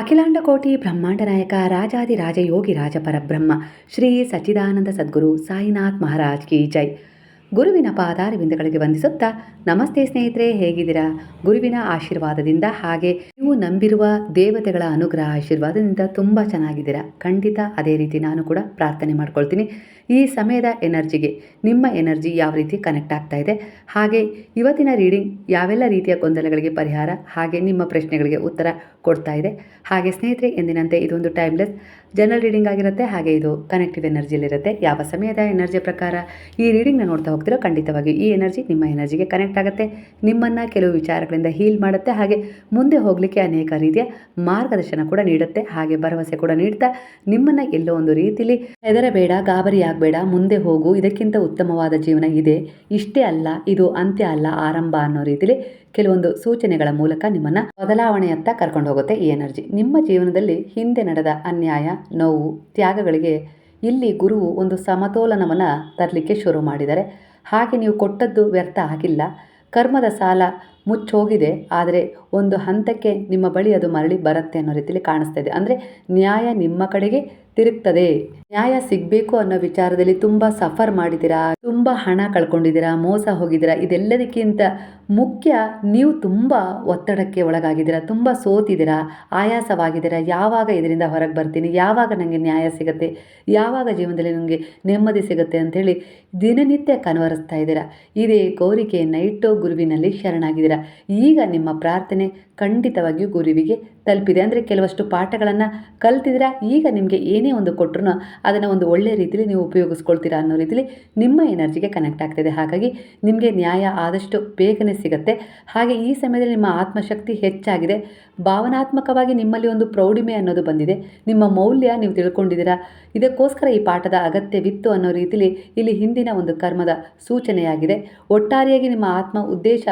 ಅಖಿಲಾಂಡ ಕೋಟಿ ಬ್ರಹ್ಮಾಂಡ ನಾಯಕ ರಾಜಾದಿರಾಜ ಯೋಗಿ ರಾಜ ಪರಬ್ರಹ್ಮ ಶ್ರೀ ಸಚ್ಚಿದಾನಂದ ಸದ್ಗುರು ಸಾಯಿನಾಥ್ ಮಹಾರಾಜ್ ಕಿ ಜೈ. ಗುರುವಿನ ಪಾದಾರವಿಂದಗಳಿಗೆ ವಂದಿಸುತ್ತಾ, ನಮಸ್ತೆ ಸ್ನೇಹಿತರೆ, ಹೇಗಿದ್ದೀರಾ? ಗುರುವಿನ ಆಶೀರ್ವಾದದಿಂದ ಹಾಗೆ ನೀವು ನಂಬಿರುವ ದೇವತೆಗಳ ಅನುಗ್ರಹ ಆಶೀರ್ವಾದದಿಂದ ತುಂಬ ಚೆನ್ನಾಗಿದ್ದೀರಾ. ಖಂಡಿತ ಅದೇ ರೀತಿ ನಾನು ಕೂಡ ಪ್ರಾರ್ಥನೆ ಮಾಡ್ಕೊಳ್ತೀನಿ. ಈ ಸಮಯದ ಎನರ್ಜಿಗೆ ನಿಮ್ಮ ಎನರ್ಜಿ ಯಾವ ರೀತಿ ಕನೆಕ್ಟ್ ಆಗ್ತಾ ಇದೆ, ಹಾಗೆ ಇವತ್ತಿನ ರೀಡಿಂಗ್ ಯಾವೆಲ್ಲ ರೀತಿಯ ಗೊಂದಲಗಳಿಗೆ ಪರಿಹಾರ, ಹಾಗೆ ನಿಮ್ಮ ಪ್ರಶ್ನೆಗಳಿಗೆ ಉತ್ತರ ಕೊಡ್ತಾ ಇದೆ. ಹಾಗೆ ಸ್ನೇಹಿತರೆ, ಎಂದಿನಂತೆ ಇದೊಂದು ಟೈಮ್ಲೆಸ್ ಜನರಲ್ ರೀಡಿಂಗ್ ಆಗಿರುತ್ತೆ. ಹಾಗೆ ಇದು ಕನೆಕ್ಟಿವ್ ಎನರ್ಜಿಯಲ್ಲಿರುತ್ತೆ. ಯಾವ ಸಮಯದ ಎನರ್ಜಿ ಪ್ರಕಾರ ಈ ರೀಡಿಂಗ್ನ ನೋಡ್ತಾ ಹೋಗ್ತಿರೋ, ಖಂಡಿತವಾಗಿ ಈ ಎನರ್ಜಿ ನಿಮ್ಮ ಎನರ್ಜಿಗೆ ಕನೆಕ್ಟ್ ಆಗುತ್ತೆ, ನಿಮ್ಮನ್ನು ಕೆಲವು ವಿಚಾರಗಳಿಂದ ಹೀಲ್ ಮಾಡುತ್ತೆ, ಹಾಗೆ ಮುಂದೆ ಹೋಗಲಿಕ್ಕೆ ಅನೇಕ ರೀತಿಯ ಮಾರ್ಗದರ್ಶನ ಕೂಡ ನೀಡುತ್ತೆ, ಹಾಗೆ ಭರವಸೆ ಕೂಡ ನೀಡ್ತಾ ನಿಮ್ಮನ್ನು ಎಲ್ಲೋ ಒಂದು ರೀತಿಲಿ ಹೆದರಬೇಡ, ಗಾಬರಿ ಆಗಬೇಡ, ಮುಂದೆ ಹೋಗು, ಇದಕ್ಕಿಂತ ಉತ್ತಮವಾದ ಜೀವನ ಇದೆ, ಇಷ್ಟೇ ಅಲ್ಲ, ಇದು ಅಂತ್ಯ ಅಲ್ಲ, ಆರಂಭ ಅನ್ನೋ ರೀತಿಲಿ ಕೆಲವೊಂದು ಸೂಚನೆಗಳ ಮೂಲಕ ನಿಮ್ಮನ್ನು ಬದಲಾವಣೆಯತ್ತ ಕರ್ಕೊಂಡು ಹೋಗುತ್ತೆ ಈ ಎನರ್ಜಿ. ನಿಮ್ಮ ಜೀವನದಲ್ಲಿ ಹಿಂದೆ ನಡೆದ ಅನ್ಯಾಯ, ನೋವು, ತ್ಯಾಗಗಳಿಗೆ ಇಲ್ಲಿ ಗುರುವು ಒಂದು ಸಮತೋಲನವನ್ನು ತರಲಿಕ್ಕೆ ಶುರು ಮಾಡಿದ್ದಾರೆ. ಹಾಗೆ ನೀವು ಕೊಟ್ಟದ್ದು ವ್ಯರ್ಥ ಆಗಿಲ್ಲ. ಕರ್ಮದ ಸಾಲ ಮುಚ್ಚೋಗಿದೆ, ಆದರೆ ಒಂದು ಹಂತಕ್ಕೆ ನಿಮ್ಮ ಬಳಿ ಅದು ಮರಳಿ ಬರುತ್ತೆ ಅನ್ನೋ ರೀತಿಯಲ್ಲಿ ಕಾಣಿಸ್ತಾ ಇದೆ. ಅಂದರೆ ನ್ಯಾಯ ನಿಮ್ಮ ಕಡೆಗೆ ತಿರುಗ್ತದೆ. ನ್ಯಾಯ ಸಿಗಬೇಕು ಅನ್ನೋ ವಿಚಾರದಲ್ಲಿ ತುಂಬ ಸಫರ್ ಮಾಡಿದ್ದೀರಾ, ತುಂಬ ಹಣ ಕಳ್ಕೊಂಡಿದ್ದೀರಾ, ಮೋಸ ಹೋಗಿದ್ದೀರಾ. ಇದೆಲ್ಲದಕ್ಕಿಂತ ಮುಖ್ಯ, ನೀವು ತುಂಬ ಒತ್ತಡಕ್ಕೆ ಒಳಗಾಗಿದ್ದೀರಾ, ತುಂಬ ಸೋತಿದ್ದೀರಾ, ಆಯಾಸವಾಗಿದ್ದೀರಾ. ಯಾವಾಗ ಇದರಿಂದ ಹೊರಗೆ ಬರ್ತೀನಿ, ಯಾವಾಗ ನನಗೆ ನ್ಯಾಯ ಸಿಗುತ್ತೆ, ಯಾವಾಗ ಜೀವನದಲ್ಲಿ ನನಗೆ ನೆಮ್ಮದಿ ಸಿಗುತ್ತೆ ಅಂಥೇಳಿ ದಿನನಿತ್ಯ ಕನವರಿಸ್ತಾ ಇದ್ದೀರಾ. ಇದೇ ಕೋರಿಕೆಯನ್ನು ಇಟ್ಟು ಗುರುವಿನಲ್ಲಿ ಶರಣಾಗಿದ್ದೀರಾ. ಈಗ ನಿಮ್ಮ ಪ್ರಾರ್ಥನೆ ಖಂಡಿತವಾಗಿಯೂ ಗುರುವಿಗೆ ತಲುಪಿದೆ. ಅಂದರೆ ಕೆಲವಷ್ಟು ಪಾಠಗಳನ್ನು ಕಲ್ತಿದ್ದೀರಾ. ಈಗ ನಿಮಗೆ ಏನೇ ಒಂದು ಕೊಟ್ಟರು ಅದನ್ನು ಒಂದು ಒಳ್ಳೆಯ ರೀತಿಯಲ್ಲಿ ನೀವು ಉಪಯೋಗಿಸ್ಕೊಳ್ತೀರಾ ಅನ್ನೋ ರೀತಿಯಲ್ಲಿ ನಿಮ್ಮ ಎನರ್ಜಿಗೆ ಕನೆಕ್ಟ್ ಆಗ್ತಿದೆ. ಹಾಗಾಗಿ ನಿಮಗೆ ನ್ಯಾಯ ಆದಷ್ಟು ಬೇಗನೆ ಸಿಗುತ್ತೆ. ಹಾಗೆ ಈ ಸಮಯದಲ್ಲಿ ನಿಮ್ಮ ಆತ್ಮಶಕ್ತಿ ಹೆಚ್ಚಾಗಿದೆ. ಭಾವನಾತ್ಮಕವಾಗಿ ನಿಮ್ಮಲ್ಲಿ ಒಂದು ಪ್ರೌಢಿಮೆ ಅನ್ನೋದು ಬಂದಿದೆ. ನಿಮ್ಮ ಮೌಲ್ಯ ನೀವು ತಿಳ್ಕೊಂಡಿದ್ದೀರಾ. ಇದಕ್ಕೋಸ್ಕರ ಈ ಪಾಠದ ಅಗತ್ಯವಿತ್ತು ಅನ್ನೋ ರೀತಿಯಲ್ಲಿ ಇಲ್ಲಿ ಹಿಂದಿನ ಒಂದು ಕರ್ಮದ ಸೂಚನೆಯಾಗಿದೆ. ಒಟ್ಟಾರೆಯಾಗಿ ನಿಮ್ಮ ಆತ್ಮ ಉದ್ದೇಶ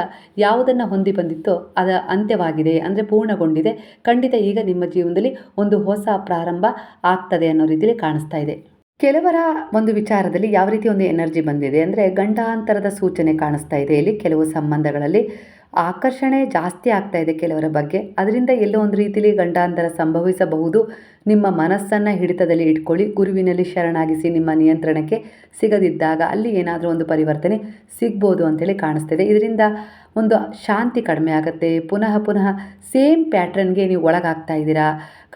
ಯಾವುದನ್ನು ಹೊಂದಿ ಬಂದಿತ್ತೋ ಅದ ಅಂತ್ಯವಾಗಿದೆ, ಅಂದರೆ ಪೂರ್ಣಗೊಂಡಿದೆ. ಖಂಡಿತ ಈಗ ನಿಮ್ಮ ಜೀವನದಲ್ಲಿ ಒಂದು ಹೊಸ ಪ್ರಾರಂಭ ಆಗ್ತದೆ ಅನ್ನೋ ರೀತಿಯಲ್ಲಿ ಕಾಣಿಸ್ತಾ ಇದೆ. ಕೆಲವರ ಒಂದು ವಿಚಾರದಲ್ಲಿ ಯಾವ ರೀತಿ ಒಂದು ಎನರ್ಜಿ ಬಂದಿದೆ ಅಂದರೆ ಗಂಡಾಂತರದ ಸೂಚನೆ ಕಾಣಿಸ್ತಾ ಇದೆ. ಇಲ್ಲಿ ಕೆಲವು ಸಂಬಂಧಗಳಲ್ಲಿ ಆಕರ್ಷಣೆ ಜಾಸ್ತಿ ಆಗ್ತಾ ಇದೆ ಕೆಲವರ ಬಗ್ಗೆ. ಅದರಿಂದ ಎಲ್ಲೋ ಒಂದು ರೀತಿಯಲ್ಲಿ ಗಂಡಾಂತರ ಸಂಭವಿಸಬಹುದು. ನಿಮ್ಮ ಮನಸ್ಸನ್ನು ಹಿಡಿತದಲ್ಲಿ ಇಟ್ಕೊಳ್ಳಿ. ಗುರುವಿನಲ್ಲಿ ಶರಣಾಗಿಸಿ. ನಿಮ್ಮ ನಿಯಂತ್ರಣಕ್ಕೆ ಸಿಗದಿದ್ದಾಗ ಅಲ್ಲಿ ಏನಾದರೂ ಒಂದು ಪರಿವರ್ತನೆ ಸಿಗ್ಬೋದು ಅಂತೇಳಿ ಕಾಣಿಸ್ತಿದೆ. ಇದರಿಂದ ಒಂದು ಶಾಂತಿ ಕಡಿಮೆ ಆಗುತ್ತೆ. ಪುನಃ ಸೇಮ್ ಪ್ಯಾಟ್ರನ್ಗೆ ನೀವು ಒಳಗಾಗ್ತಾ ಇದ್ದೀರಾ.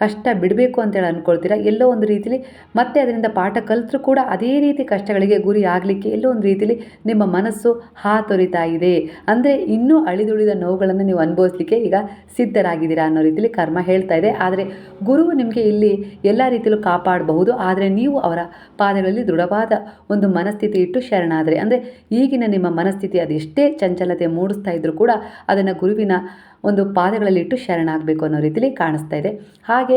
ಕಷ್ಟ ಬಿಡಬೇಕು ಅಂತೇಳಿ ಅಂದ್ಕೊಳ್ತೀರಾ. ಎಲ್ಲೋ ಒಂದು ರೀತಿಲಿ ಮತ್ತೆ ಅದರಿಂದ ಪಾಠ ಕಲಿತರೂ ಕೂಡ ಅದೇ ರೀತಿ ಕಷ್ಟಗಳಿಗೆ ಗುರಿ ಆಗಲಿಕ್ಕೆ ಎಲ್ಲೋ ಒಂದು ರೀತಿಲಿ ನಿಮ್ಮ ಮನಸ್ಸು ಹಾತೊರಿತಾ ಇದೆ. ಅಂದರೆ ಇನ್ನೂ ಅಳಿದುಳಿದ ನೋವುಗಳನ್ನು ನೀವು ಅನುಭವಿಸ್ಲಿಕ್ಕೆ ಈಗ ಸಿದ್ಧರಾಗಿದ್ದೀರಾ ಅನ್ನೋ ರೀತಿಲಿ ಕರ್ಮ ಹೇಳ್ತಾ ಇದೆ. ಆದರೆ ಗುರುವು ನಿಮಗೆ ಇಲ್ಲಿ ಎಲ್ಲ ರೀತಿಯಲ್ಲೂ ಕಾಪಾಡಬಹುದು. ಆದರೆ ನೀವು ಅವರ ಪಾದಗಳಲ್ಲಿ ದೃಢವಾದ ಒಂದು ಮನಸ್ಥಿತಿ ಇಟ್ಟು ಶರಣಾದರೆ, ಅಂದರೆ ಈಗಿನ ನಿಮ್ಮ ಮನಸ್ಥಿತಿ ಅದೆಷ್ಟೇ ಚಂಚಲತೆ ಮೂಡಿಸ್ತಾ ಇದ್ರೂ ಕೂಡ ಅದನ್ನು ಗುರುವಿನ ಒಂದು ಪಾದಗಳಲ್ಲಿ ಇಟ್ಟು ಶರಣಾಗಬೇಕು ಅನ್ನೋ ರೀತಿಲಿ ಕಾಣಿಸ್ತಾ ಇದೆ. ಹಾಗೆ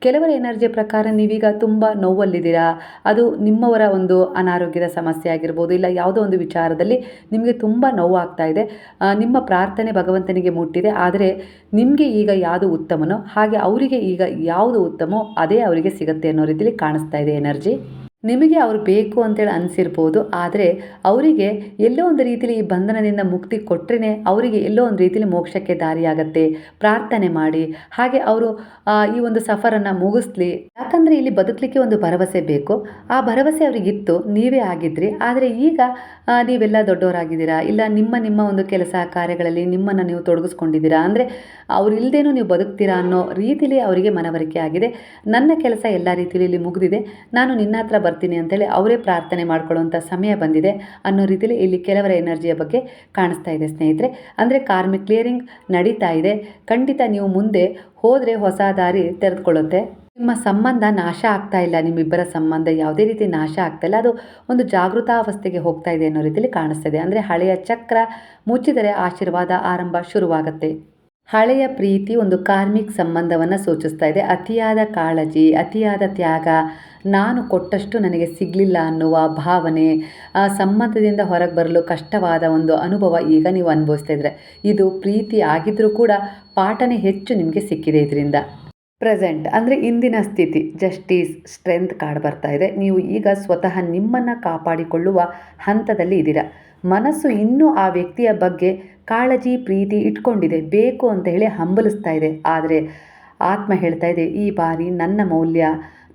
ಕೆಲವರ ಎನರ್ಜಿಯ ಪ್ರಕಾರ ನೀವೀಗ ತುಂಬ ನೋವಲ್ಲಿದ್ದೀರಾ. ಅದು ನಿಮ್ಮವರ ಒಂದು ಅನಾರೋಗ್ಯದ ಸಮಸ್ಯೆ ಆಗಿರ್ಬೋದು, ಇಲ್ಲ ಯಾವುದೋ ಒಂದು ವಿಚಾರದಲ್ಲಿ ನಿಮಗೆ ತುಂಬ ನೋವಾಗ್ತಾ ಇದೆ. ನಿಮ್ಮ ಪ್ರಾರ್ಥನೆ ಭಗವಂತನಿಗೆ ಮುಟ್ಟಿದೆ, ಆದರೆ ನಿಮಗೆ ಈಗ ಯಾವುದು ಉತ್ತಮನೋ ಹಾಗೆ ಅವರಿಗೆ ಈಗ ಯಾವುದು ಉತ್ತಮೋ ಅದೇ ಅವರಿಗೆ ಸಿಗುತ್ತೆ ಅನ್ನೋ ರೀತಿಲಿ ಕಾಣಿಸ್ತಾ ಇದೆ ಎನರ್ಜಿ. ನಿಮಗೆ ಅವರು ಬೇಕು ಅಂತೇಳಿ ಅನಿಸಿರ್ಬೋದು, ಆದರೆ ಅವರಿಗೆ ಎಲ್ಲೋ ಒಂದು ರೀತಿಯಲ್ಲಿ ಈ ಬಂಧನದಿಂದ ಮುಕ್ತಿ ಕೊಟ್ಟರೆ ಅವರಿಗೆ ಎಲ್ಲೋ ಒಂದು ರೀತಿಯಲ್ಲಿ ಮೋಕ್ಷಕ್ಕೆ ದಾರಿಯಾಗತ್ತೆ. ಪ್ರಾರ್ಥನೆ ಮಾಡಿ. ಹಾಗೆ ಅವರು ಈ ಒಂದು ಸಫರನ್ನು ಮುಗಿಸ್ಲಿ. ಯಾಕಂದರೆ ಇಲ್ಲಿ ಬದುಕಲಿಕ್ಕೆ ಒಂದು ಭರವಸೆ ಬೇಕು. ಆ ಭರವಸೆ ಅವರಿಗಿತ್ತು, ನೀವೇ ಆಗಿದ್ರಿ. ಆದರೆ ಈಗ ನೀವೆಲ್ಲ ದೊಡ್ಡವರಾಗಿದ್ದೀರಾ, ಇಲ್ಲ ನಿಮ್ಮ ಒಂದು ಕೆಲಸ ಕಾರ್ಯಗಳಲ್ಲಿ ನಿಮ್ಮನ್ನು ನೀವು ತೊಡಗಿಸ್ಕೊಂಡಿದ್ದೀರಾ. ಅಂದರೆ ಅವ್ರು ಇಲ್ಲದೇನೂ ನೀವು ಬದುಕ್ತೀರಾ ಅನ್ನೋ ರೀತಿಯಲ್ಲಿ ಅವರಿಗೆ ಮನವರಿಕೆ ಆಗಿದೆ. ನನ್ನ ಕೆಲಸ ಎಲ್ಲ ರೀತಿಯಲ್ಲಿ ಇಲ್ಲಿ ಮುಗಿದಿದೆ, ನಾನು ನಿನ್ನ ಹತ್ರ ಬರ್ತೀನಿ ಅಂತೇಳಿ ಅವರೇ ಪ್ರಾರ್ಥನೆ ಮಾಡ್ಕೊಳ್ಳುವಂಥ ಸಮಯ ಬಂದಿದೆ ಅನ್ನೋ ರೀತಿಯಲ್ಲಿ ಇಲ್ಲಿ ಕೆಲವರ ಎನರ್ಜಿಯ ಬಗ್ಗೆ ಕಾಣಿಸ್ತಾ ಇದೆ ಸ್ನೇಹಿತರೆ. ಅಂದರೆ ಕಾರ್ಮಿಕ್ ಕ್ಲಿಯರಿಂಗ್ ನಡೀತಾ ಇದೆ. ಖಂಡಿತ ನೀವು ಮುಂದೆ ಹೋದರೆ ಹೊಸ ದಾರಿ ತೆರೆದುಕೊಳ್ಳುತ್ತೆ. ನಿಮ್ಮ ಸಂಬಂಧ ನಾಶ ಆಗ್ತಾ ಇಲ್ಲ. ನಿಮ್ಮಿಬ್ಬರ ಸಂಬಂಧ ಯಾವುದೇ ರೀತಿ ನಾಶ ಆಗ್ತಾ ಇಲ್ಲ. ಅದು ಒಂದು ಜಾಗೃತಾವಸ್ಥೆಗೆ ಹೋಗ್ತಾ ಇದೆ ಅನ್ನೋ ರೀತಿಯಲ್ಲಿ ಕಾಣಿಸ್ತಾ ಇದೆ. ಅಂದರೆ ಹಳೆಯ ಚಕ್ರ ಮುಚ್ಚಿದರೆ ಆಶೀರ್ವಾದ ಆರಂಭ ಶುರುವಾಗುತ್ತೆ. ಹಳೆಯ ಪ್ರೀತಿ ಒಂದು ಕಾರ್ಮಿಕ್ ಸಂಬಂಧವನ್ನು ಸೂಚಿಸ್ತಾ ಇದೆ. ಅತಿಯಾದ ಕಾಳಜಿ, ಅತಿಯಾದ ತ್ಯಾಗ, ನಾನು ಕೊಟ್ಟಷ್ಟು ನನಗೆ ಸಿಗಲಿಲ್ಲ ಅನ್ನುವ ಭಾವನೆ, ಸಂಬಂಧದಿಂದ ಹೊರಗೆ ಬರಲು ಕಷ್ಟವಾದ ಒಂದು ಅನುಭವ ಈಗ ನೀವು ಅನುಭವಿಸ್ತಾ ಇದ್ರೆ. ಇದು ಪ್ರೀತಿ ಆಗಿದ್ರೂ ಕೂಡ ಪಾಠನೇ ಹೆಚ್ಚು ನಿಮಗೆ ಸಿಕ್ಕಿದೆ ಇದರಿಂದ. ಪ್ರೆಸೆಂಟ್ ಅಂದರೆ ಇಂದಿನ ಸ್ಥಿತಿ, ಜಸ್ಟಿಸ್, ಸ್ಟ್ರೆಂತ್ ಕಾರ್ಡ್ ಬರ್ತಾ ಇದೆ. ನೀವು ಈಗ ಸ್ವತಃ ನಿಮ್ಮನ್ನು ಕಾಪಾಡಿಕೊಳ್ಳುವ ಹಂತದಲ್ಲಿ ಇದ್ದೀರಾ. ಮನಸ್ಸು ಇನ್ನೂ ಆ ವ್ಯಕ್ತಿಯ ಬಗ್ಗೆ ಕಾಳಜಿ ಪ್ರೀತಿ ಇಟ್ಕೊಂಡಿದೆ, ಬೇಕು ಅಂತ ಹೇಳಿ ಹಂಬಲಿಸ್ತಾ ಇದೆ. ಆದರೆ ಆತ್ಮ ಹೇಳ್ತಾ ಇದೆ, ಈ ಬಾರಿ ನನ್ನ ಮೌಲ್ಯ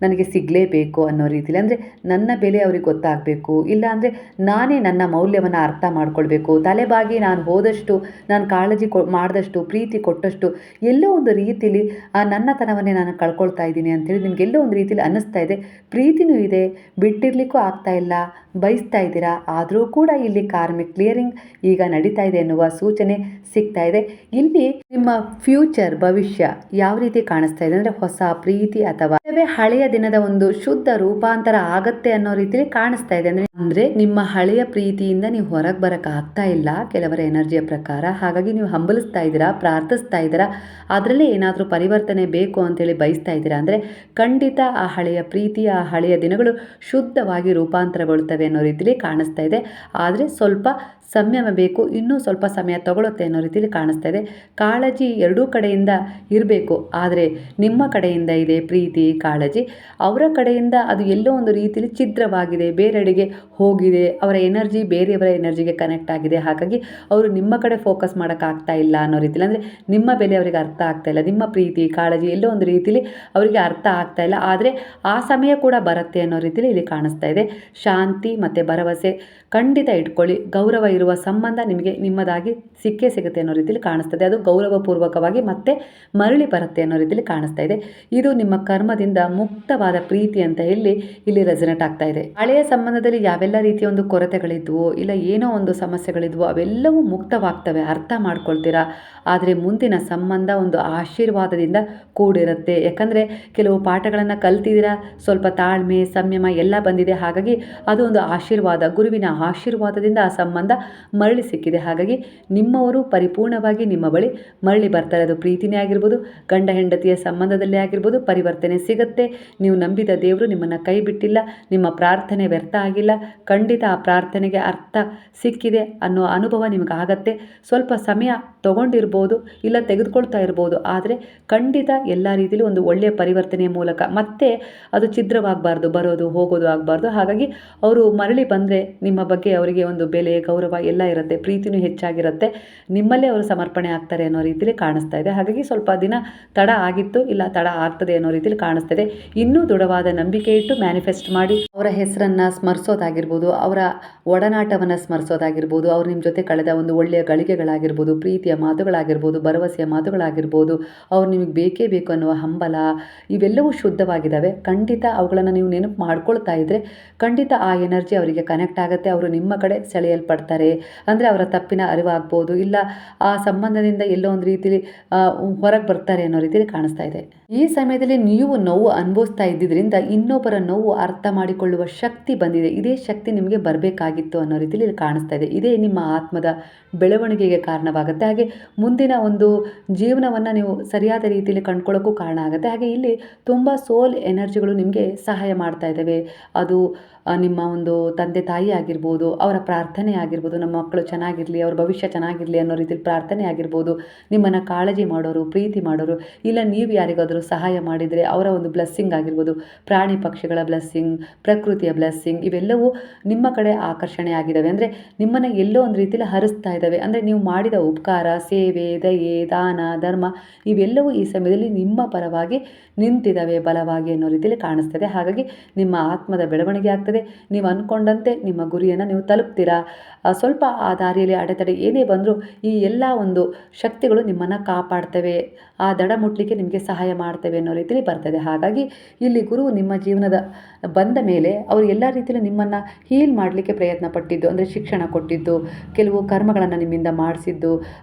ನನಗೆ ಸಿಗಲೇಬೇಕು ಅನ್ನೋ ರೀತಿಲಿ, ಅಂದರೆ ನನ್ನ ಬೆಲೆ ಅವ್ರಿಗೆ ಗೊತ್ತಾಗಬೇಕು, ಇಲ್ಲ ಅಂದರೆ ನಾನೇ ನನ್ನ ಮೌಲ್ಯವನ್ನು ಅರ್ಥ ಮಾಡ್ಕೊಳ್ಬೇಕು. ತಲೆಬಾಗಿ ನಾನು ಹೋದಷ್ಟು, ನಾನು ಕಾಳಜಿ ಮಾಡಿದಷ್ಟು, ಪ್ರೀತಿ ಕೊಟ್ಟಷ್ಟು ಎಲ್ಲೋ ಒಂದು ರೀತಿಲಿ ಆ ನನ್ನತನವನ್ನೇ ನಾನು ಕಳ್ಕೊಳ್ತಾ ಇದ್ದೀನಿ ಅಂತೇಳಿ ನಿಮಗೆಲ್ಲೋ ಒಂದು ರೀತಿಲಿ ಅನ್ನಿಸ್ತಾ ಇದೆ. ಪ್ರೀತಿನೂ ಇದೆ, ಬಿಟ್ಟಿರಲಿಕ್ಕೂ ಆಗ್ತಾ ಇಲ್ಲ, ಬಯಸ್ತಾ ಇದ್ದೀರಾ. ಆದರೂ ಕೂಡ ಇಲ್ಲಿ ಕಾರ್ಮಿಕ್ ಕ್ಲಿಯರಿಂಗ್ ಈಗ ನಡೀತಾ ಇದೆ ಎನ್ನುವ ಸೂಚನೆ ಸಿಗ್ತಾ ಇದೆ. ಇಲ್ಲಿ ನಿಮ್ಮ ಫ್ಯೂಚರ್, ಭವಿಷ್ಯ ಯಾವ ರೀತಿ ಕಾಣಿಸ್ತಾ ಇದೆ ಅಂದರೆ ಹೊಸ ಪ್ರೀತಿ ಅಥವಾ ಹಳೆಯ ದಿನದ ಒಂದು ಶುದ್ಧ ರೂಪಾಂತರ ಆಗತ್ತೆ ಅನ್ನೋ ರೀತಿಯಲ್ಲಿ ಕಾಣಿಸ್ತಾ ಇದೆ. ಅಂದ್ರೆ ನಿಮ್ಮ ಹಳೆಯ ಪ್ರೀತಿಯಿಂದ ನೀವು ಹೊರಗೆ ಬರಕ್ಕೆ ಆಗ್ತಾ ಇಲ್ಲ ಕೆಲವರ ಎನರ್ಜಿಯ ಪ್ರಕಾರ. ಹಾಗಾಗಿ ನೀವು ಹಂಬಲಿಸ್ತಾ ಇದ್ದೀರಾ, ಪ್ರಾರ್ಥಿಸ್ತಾ ಇದ್ದೀರಾ, ಅದರಲ್ಲೇ ಏನಾದರೂ ಪರಿವರ್ತನೆ ಬೇಕು ಅಂತೇಳಿ ಬಯಸ್ತಾ ಇದ್ದೀರಾ. ಅಂದರೆ ಖಂಡಿತ ಆ ಹಳೆಯ ಪ್ರೀತಿ, ಆ ಹಳೆಯ ದಿನಗಳು ಶುದ್ಧವಾಗಿ ರೂಪಾಂತರಗೊಳ್ತವೆ ಅನ್ನೋ ರೀತಿಯಲ್ಲಿ ಕಾಣಿಸ್ತಾ ಇದೆ. ಆದರೆ ಸ್ವಲ್ಪ ಸಂಯಮ ಬೇಕು, ಇನ್ನೂ ಸ್ವಲ್ಪ ಸಮಯ ತಗೊಳುತ್ತೆ ಅನ್ನೋ ರೀತಿಯಲ್ಲಿ ಕಾಣಿಸ್ತಾ ಇದೆ. ಕಾಳಜಿ ಎರಡೂ ಕಡೆಯಿಂದ ಇರಬೇಕು, ಆದರೆ ನಿಮ್ಮ ಕಡೆಯಿಂದ ಇದೆ ಪ್ರೀತಿ, ಕಾಳಜಿ. ಅವರ ಕಡೆಯಿಂದ ಅದು ಎಲ್ಲೋ ಒಂದು ರೀತಿಯಲ್ಲಿ ಛಿದ್ರವಾಗಿದೆ, ಬೇರೆಡೆಗೆ ಹೋಗಿದೆ. ಅವರ ಎನರ್ಜಿ ಬೇರೆಯವರ ಎನರ್ಜಿಗೆ ಕನೆಕ್ಟ್ ಆಗಿದೆ. ಹಾಗಾಗಿ ಅವರು ನಿಮ್ಮ ಕಡೆ ಫೋಕಸ್ ಮಾಡೋಕ್ಕಾಗ್ತಾ ಇಲ್ಲ ಅನ್ನೋ ರೀತಿಯಲ್ಲಿ, ಅಂದರೆ ನಿಮ್ಮ ಬೆಲೆ ಅವರಿಗೆ ಅರ್ಥ ಆಗ್ತಾ ಇಲ್ಲ, ನಿಮ್ಮ ಪ್ರೀತಿ, ಕಾಳಜಿ ಎಲ್ಲೋ ಒಂದು ರೀತಿಯಲ್ಲಿ ಅವರಿಗೆ ಅರ್ಥ ಆಗ್ತಾ ಇಲ್ಲ. ಆದರೆ ಆ ಸಮಯ ಕೂಡ ಬರುತ್ತೆ ಅನ್ನೋ ರೀತಿಯಲ್ಲಿ ಇಲ್ಲಿ ಕಾಣಿಸ್ತಾ ಇದೆ. ಶಾಂತಿ ಮತ್ತು ಭರವಸೆ ಖಂಡಿತ ಇಟ್ಕೊಳ್ಳಿ. ಗೌರವ ಇರುವ ಸಂಬಂಧ ನಿಮಗೆ ನಿಮ್ಮದಾಗಿ ಸಿಕ್ಕೇ ಸಿಗುತ್ತೆ ಅನ್ನೋ ರೀತಿಯಲ್ಲಿ ಕಾಣಿಸ್ತದೆ. ಅದು ಗೌರವಪೂರ್ವಕವಾಗಿ ಮತ್ತೆ ಮರಳಿ ಬರುತ್ತೆ ಅನ್ನೋ ರೀತಿಯಲ್ಲಿ ಕಾಣಿಸ್ತಾ ಇದೆ. ಇದು ನಿಮ್ಮ ಕರ್ಮದಿಂದ ಮುಕ್ತವಾದ ಪ್ರೀತಿ ಅಂತ ಹೇಳಿ ಇಲ್ಲಿ ರೆಸನೇಟ್ ಆಗ್ತಾ ಇದೆ. ಹಳೆಯ ಸಂಬಂಧದಲ್ಲಿ ಯಾವೆಲ್ಲ ರೀತಿಯ ಒಂದು ಕೊರತೆಗಳಿದ್ವು, ಇಲ್ಲ ಏನೋ ಒಂದು ಸಮಸ್ಯೆಗಳಿದ್ವು, ಅವೆಲ್ಲವೂ ಮುಕ್ತವಾಗ್ತವೆ, ಅರ್ಥ ಮಾಡ್ಕೊಳ್ತೀರಾ. ಆದರೆ ಮುಂದಿನ ಸಂಬಂಧ ಒಂದು ಆಶೀರ್ವಾದದಿಂದ ಕೂಡಿರುತ್ತೆ. ಯಾಕಂದರೆ ಕೆಲವು ಪಾಠಗಳನ್ನು ಕಲ್ತಿದ್ದೀರಾ, ಸ್ವಲ್ಪ ತಾಳ್ಮೆ, ಸಂಯಮ ಎಲ್ಲ ಬಂದಿದೆ. ಹಾಗಾಗಿ ಅದು ಒಂದು ಆಶೀರ್ವಾದ, ಗುರುವಿನ ಆಶೀರ್ವಾದದಿಂದ ಆ ಸಂಬಂಧ ಮರಳಿ ಸಿಕ್ಕಿದೆ. ಹಾಗಾಗಿ ನಿಮ್ಮವರು ಪರಿಪೂರ್ಣವಾಗಿ ನಿಮ್ಮ ಬಳಿ ಮರಳಿ ಬರ್ತಾರೆ. ಅದು ಪ್ರೀತಿನೇ ಆಗಿರ್ಬೋದು, ಗಂಡ ಹೆಂಡತಿಯ ಸಂಬಂಧದಲ್ಲೇ ಆಗಿರ್ಬೋದು, ಪರಿವರ್ತನೆ ಸಿಗುತ್ತೆ. ನೀವು ನಂಬಿದ ದೇವರು ನಿಮ್ಮನ್ನು ಕೈ ಬಿಟ್ಟಿಲ್ಲ, ನಿಮ್ಮ ಪ್ರಾರ್ಥನೆ ವ್ಯರ್ಥ ಆಗಿಲ್ಲ. ಖಂಡಿತ ಆ ಪ್ರಾರ್ಥನೆಗೆ ಅರ್ಥ ಸಿಕ್ಕಿದೆ ಅನ್ನೋ ಅನುಭವ ನಿಮಗಾಗತ್ತೆ. ಸ್ವಲ್ಪ ಸಮಯ ತಗೊಂಡಿರ್ಬೋದು, ಇಲ್ಲ ತೆಗೆದುಕೊಳ್ತಾ ಇರ್ಬೋದು, ಆದರೆ ಖಂಡಿತ ಎಲ್ಲ ರೀತಿಯಲ್ಲಿ ಒಂದು ಒಳ್ಳೆಯ ಪರಿವರ್ತನೆಯ ಮೂಲಕ ಮತ್ತೆ ಅದು ಛಿದ್ರವಾಗಬಾರ್ದು, ಬರೋದು ಹೋಗೋದು ಆಗಬಾರ್ದು. ಹಾಗಾಗಿ ಅವರು ಮರಳಿ ಬಂದರೆ ನಿಮ್ಮ ಬಗ್ಗೆ ಅವರಿಗೆ ಒಂದು ಬೆಲೆ, ಗೌರವ ಎಲ್ಲ ಇರುತ್ತೆ, ಪ್ರೀತಿನೂ ಹೆಚ್ಚಾಗಿರುತ್ತೆ, ನಿಮ್ಮಲ್ಲೇ ಅವರು ಸಮರ್ಪಣೆ ಆಗ್ತಾರೆ ಅನ್ನೋ ರೀತಿಯಲ್ಲಿ ಕಾಣಿಸ್ತಾ ಇದೆ. ಹಾಗಾಗಿ ಸ್ವಲ್ಪ ದಿನ ತಡ ಆಗಿತ್ತು, ಇಲ್ಲ ತಡ ಆಗ್ತದೆ ಅನ್ನೋ ರೀತಿಯಲ್ಲಿ ಕಾಣಿಸ್ತಿದೆ. ಇನ್ನೂ ದೃಢವಾದ ನಂಬಿಕೆ ಇಟ್ಟು ಮ್ಯಾನಿಫೆಸ್ಟ್ ಮಾಡಿ ಅವರ ಹೆಸರನ್ನು ಸ್ಮರಿಸೋದಾಗಿರ್ಬೋದು, ಅವರ ಒಡನಾಟವನ್ನು ಸ್ಮರಿಸೋದಾಗಿರ್ಬೋದು, ಅವ್ರು ನಿಮ್ಮ ಜೊತೆ ಕಳೆದ ಒಂದು ಒಳ್ಳೆಯ ಗಳಿಗೆಗಳಾಗಿರ್ಬೋದು, ಪ್ರೀತಿಯ ಮಾತುಗಳಾಗಿರ್ಬೋದು, ಭರವಸೆಯ ಮಾತುಗಳಾಗಿರ್ಬೋದು, ಅವ್ರು ನಿಮಗೆ ಬೇಕೇ ಬೇಕು ಅನ್ನುವ ಹಂಬಲ, ಇವೆಲ್ಲವೂ ಶುದ್ಧವಾಗಿದ್ದಾವೆ. ಖಂಡಿತ ಅವುಗಳನ್ನು ನೀವು ನೆನಪು ಮಾಡ್ಕೊಳ್ತಾ ಇದ್ದರೆ ಖಂಡಿತ ಆ ಎನರ್ಜಿ ಅವರಿಗೆ ಕನೆಕ್ಟ್ ಆಗುತ್ತೆ. ಅವರು ನಿಮ್ಮ ಕಡೆ ಸೆಳೆಯಲ್ಪಡ್ತಾರೆ. ಅಂದರೆ ಅವರ ತಪ್ಪಿನ ಅರಿವಾಗ್ಬೋದು, ಇಲ್ಲ ಆ ಸಂಬಂಧದಿಂದ ಎಲ್ಲೋ ಒಂದು ರೀತಿಯಲ್ಲಿ ಹೊರಗೆ ಬರ್ತಾರೆ ಅನ್ನೋ ರೀತಿಯಲ್ಲಿ ಕಾಣಿಸ್ತಾ ಇದೆ. ಈ ಸಮಯದಲ್ಲಿ ನೀವು ನೋವು ಅನುಭವಿಸ್ತಾ ಇದ್ದಿದ್ದರಿಂದ ಇನ್ನೊಬ್ಬರ ನೋವು ಅರ್ಥ ಮಾಡಿಕೊಳ್ಳುವ ಶಕ್ತಿ ಬಂದಿದೆ. ಇದೇ ಶಕ್ತಿ ನಿಮಗೆ ಬರಬೇಕಾಗಿತ್ತು ಅನ್ನೋ ರೀತಿಯಲ್ಲಿ ಇಲ್ಲಿ ಕಾಣಿಸ್ತಾ ಇದೆ. ಇದೇ ನಿಮ್ಮ ಆತ್ಮದ ಬೆಳವಣಿಗೆಗೆ ಕಾರಣವಾಗುತ್ತೆ. ಹಾಗೆ ಮುಂದಿನ ಒಂದು ಜೀವನವನ್ನು ನೀವು ಸರಿಯಾದ ರೀತಿಯಲ್ಲಿ ಕಂಡುಕೊಳ್ಳೋಕ್ಕೂ ಕಾರಣ ಆಗುತ್ತೆ. ಹಾಗೆ ಇಲ್ಲಿ ತುಂಬ ಸೋಲ್ ಎನರ್ಜಿಗಳು ನಿಮಗೆ ಸಹಾಯ ಮಾಡ್ತಾ ಇದ್ದಾವೆ. ಅದು ನಿಮ್ಮ ಒಂದು ತಂದೆ ತಾಯಿ ಆಗಿರ್ಬೋದು, ಅವರ ಪ್ರಾರ್ಥನೆ ಆಗಿರ್ಬೋದು, ನಮ್ಮ ಮಕ್ಕಳು ಚೆನ್ನಾಗಿರಲಿ, ಅವ್ರ ಭವಿಷ್ಯ ಚೆನ್ನಾಗಿರಲಿ ಅನ್ನೋ ರೀತಿಯಲ್ಲಿ ಪ್ರಾರ್ಥನೆ ಆಗಿರ್ಬೋದು, ನಿಮ್ಮನ್ನು ಕಾಳಜಿ ಮಾಡೋರು, ಪ್ರೀತಿ ಮಾಡೋರು, ಇಲ್ಲ ನೀವು ಯಾರಿಗಾದರೂ ಸಹಾಯ ಮಾಡಿದರೆ ಅವರ ಒಂದು ಬ್ಲೆಸ್ಸಿಂಗ್ ಆಗಿರ್ಬೋದು, ಪ್ರಾಣಿ ಪಕ್ಷಿಗಳ ಬ್ಲೆಸ್ಸಿಂಗ್, ಪ್ರಕೃತಿಯ ಬ್ಲೆಸ್ಸಿಂಗ್, ಇವೆಲ್ಲವೂ ನಿಮ್ಮ ಕಡೆ ಆಕರ್ಷಣೆ ಆಗಿದ್ದಾವೆ. ಅಂದರೆ ನಿಮ್ಮನ್ನು ಎಲ್ಲೋ ಒಂದು ರೀತಿಯಲ್ಲಿ ಹರಿಸ್ತಾ ಇದ್ದಾವೆ. ಅಂದರೆ ನೀವು ಮಾಡಿದ ಉಪಕಾರ, ಸೇವೆ, ದಯೆ, ದಾನ, ಧರ್ಮ ಇವೆಲ್ಲವೂ ಈ ಸಮಯದಲ್ಲಿ ನಿಮ್ಮ ಪರವಾಗಿ ನಿಂತಿದ್ದಾವೆ ಬಲವಾಗಿ ಅನ್ನೋ ರೀತಿಯಲ್ಲಿ ಕಾಣಿಸ್ತದೆ. ಹಾಗಾಗಿ ನಿಮ್ಮ ಆತ್ಮದ ಬೆಳವಣಿಗೆ ಆಗ್ತದೆ. ನೀವು ಅಂದ್ಕೊಂಡಂತೆ ನಿಮ್ಮ ಗುರಿಯನ್ನು ನೀವು ತಲುಪ್ತೀರಾ. ಸ್ವಲ್ಪ ಆ ದಾರಿಯಲ್ಲಿ ಅಡೆತಡೆ ಏನೇ ಬಂದರೂ ಈ ಎಲ್ಲ ಒಂದು ಶಕ್ತಿಗಳು ನಿಮ್ಮನ್ನು ಕಾಪಾಡ್ತವೆ, ಆ ದಡ ಮುಟ್ಲಿಕ್ಕೆ ನಿಮಗೆ ಸಹಾಯ ಮಾಡ್ತವೆ ಅನ್ನೋ ರೀತಿಯಲ್ಲಿ ಬರ್ತದೆ. ಹಾಗಾಗಿ ಇಲ್ಲಿ ಗುರು ನಿಮ್ಮ ಜೀವನದ ಬಂದ ಮೇಲೆ ಅವರು ಎಲ್ಲ ರೀತಿಯಲ್ಲೂ ನಿಮ್ಮನ್ನು ಹೀಲ್ ಮಾಡಲಿಕ್ಕೆ ಪ್ರಯತ್ನ ಪಟ್ಟಿದ್ದು, ಅಂದರೆ ಶಿಕ್ಷಣ ಕೊಟ್ಟಿದ್ದು, ಕೆಲವು ಕರ್ಮಗಳನ್ನು ನಿಮ್ಮಿಂದ ಮಾಡಿಸಿದ್ದು,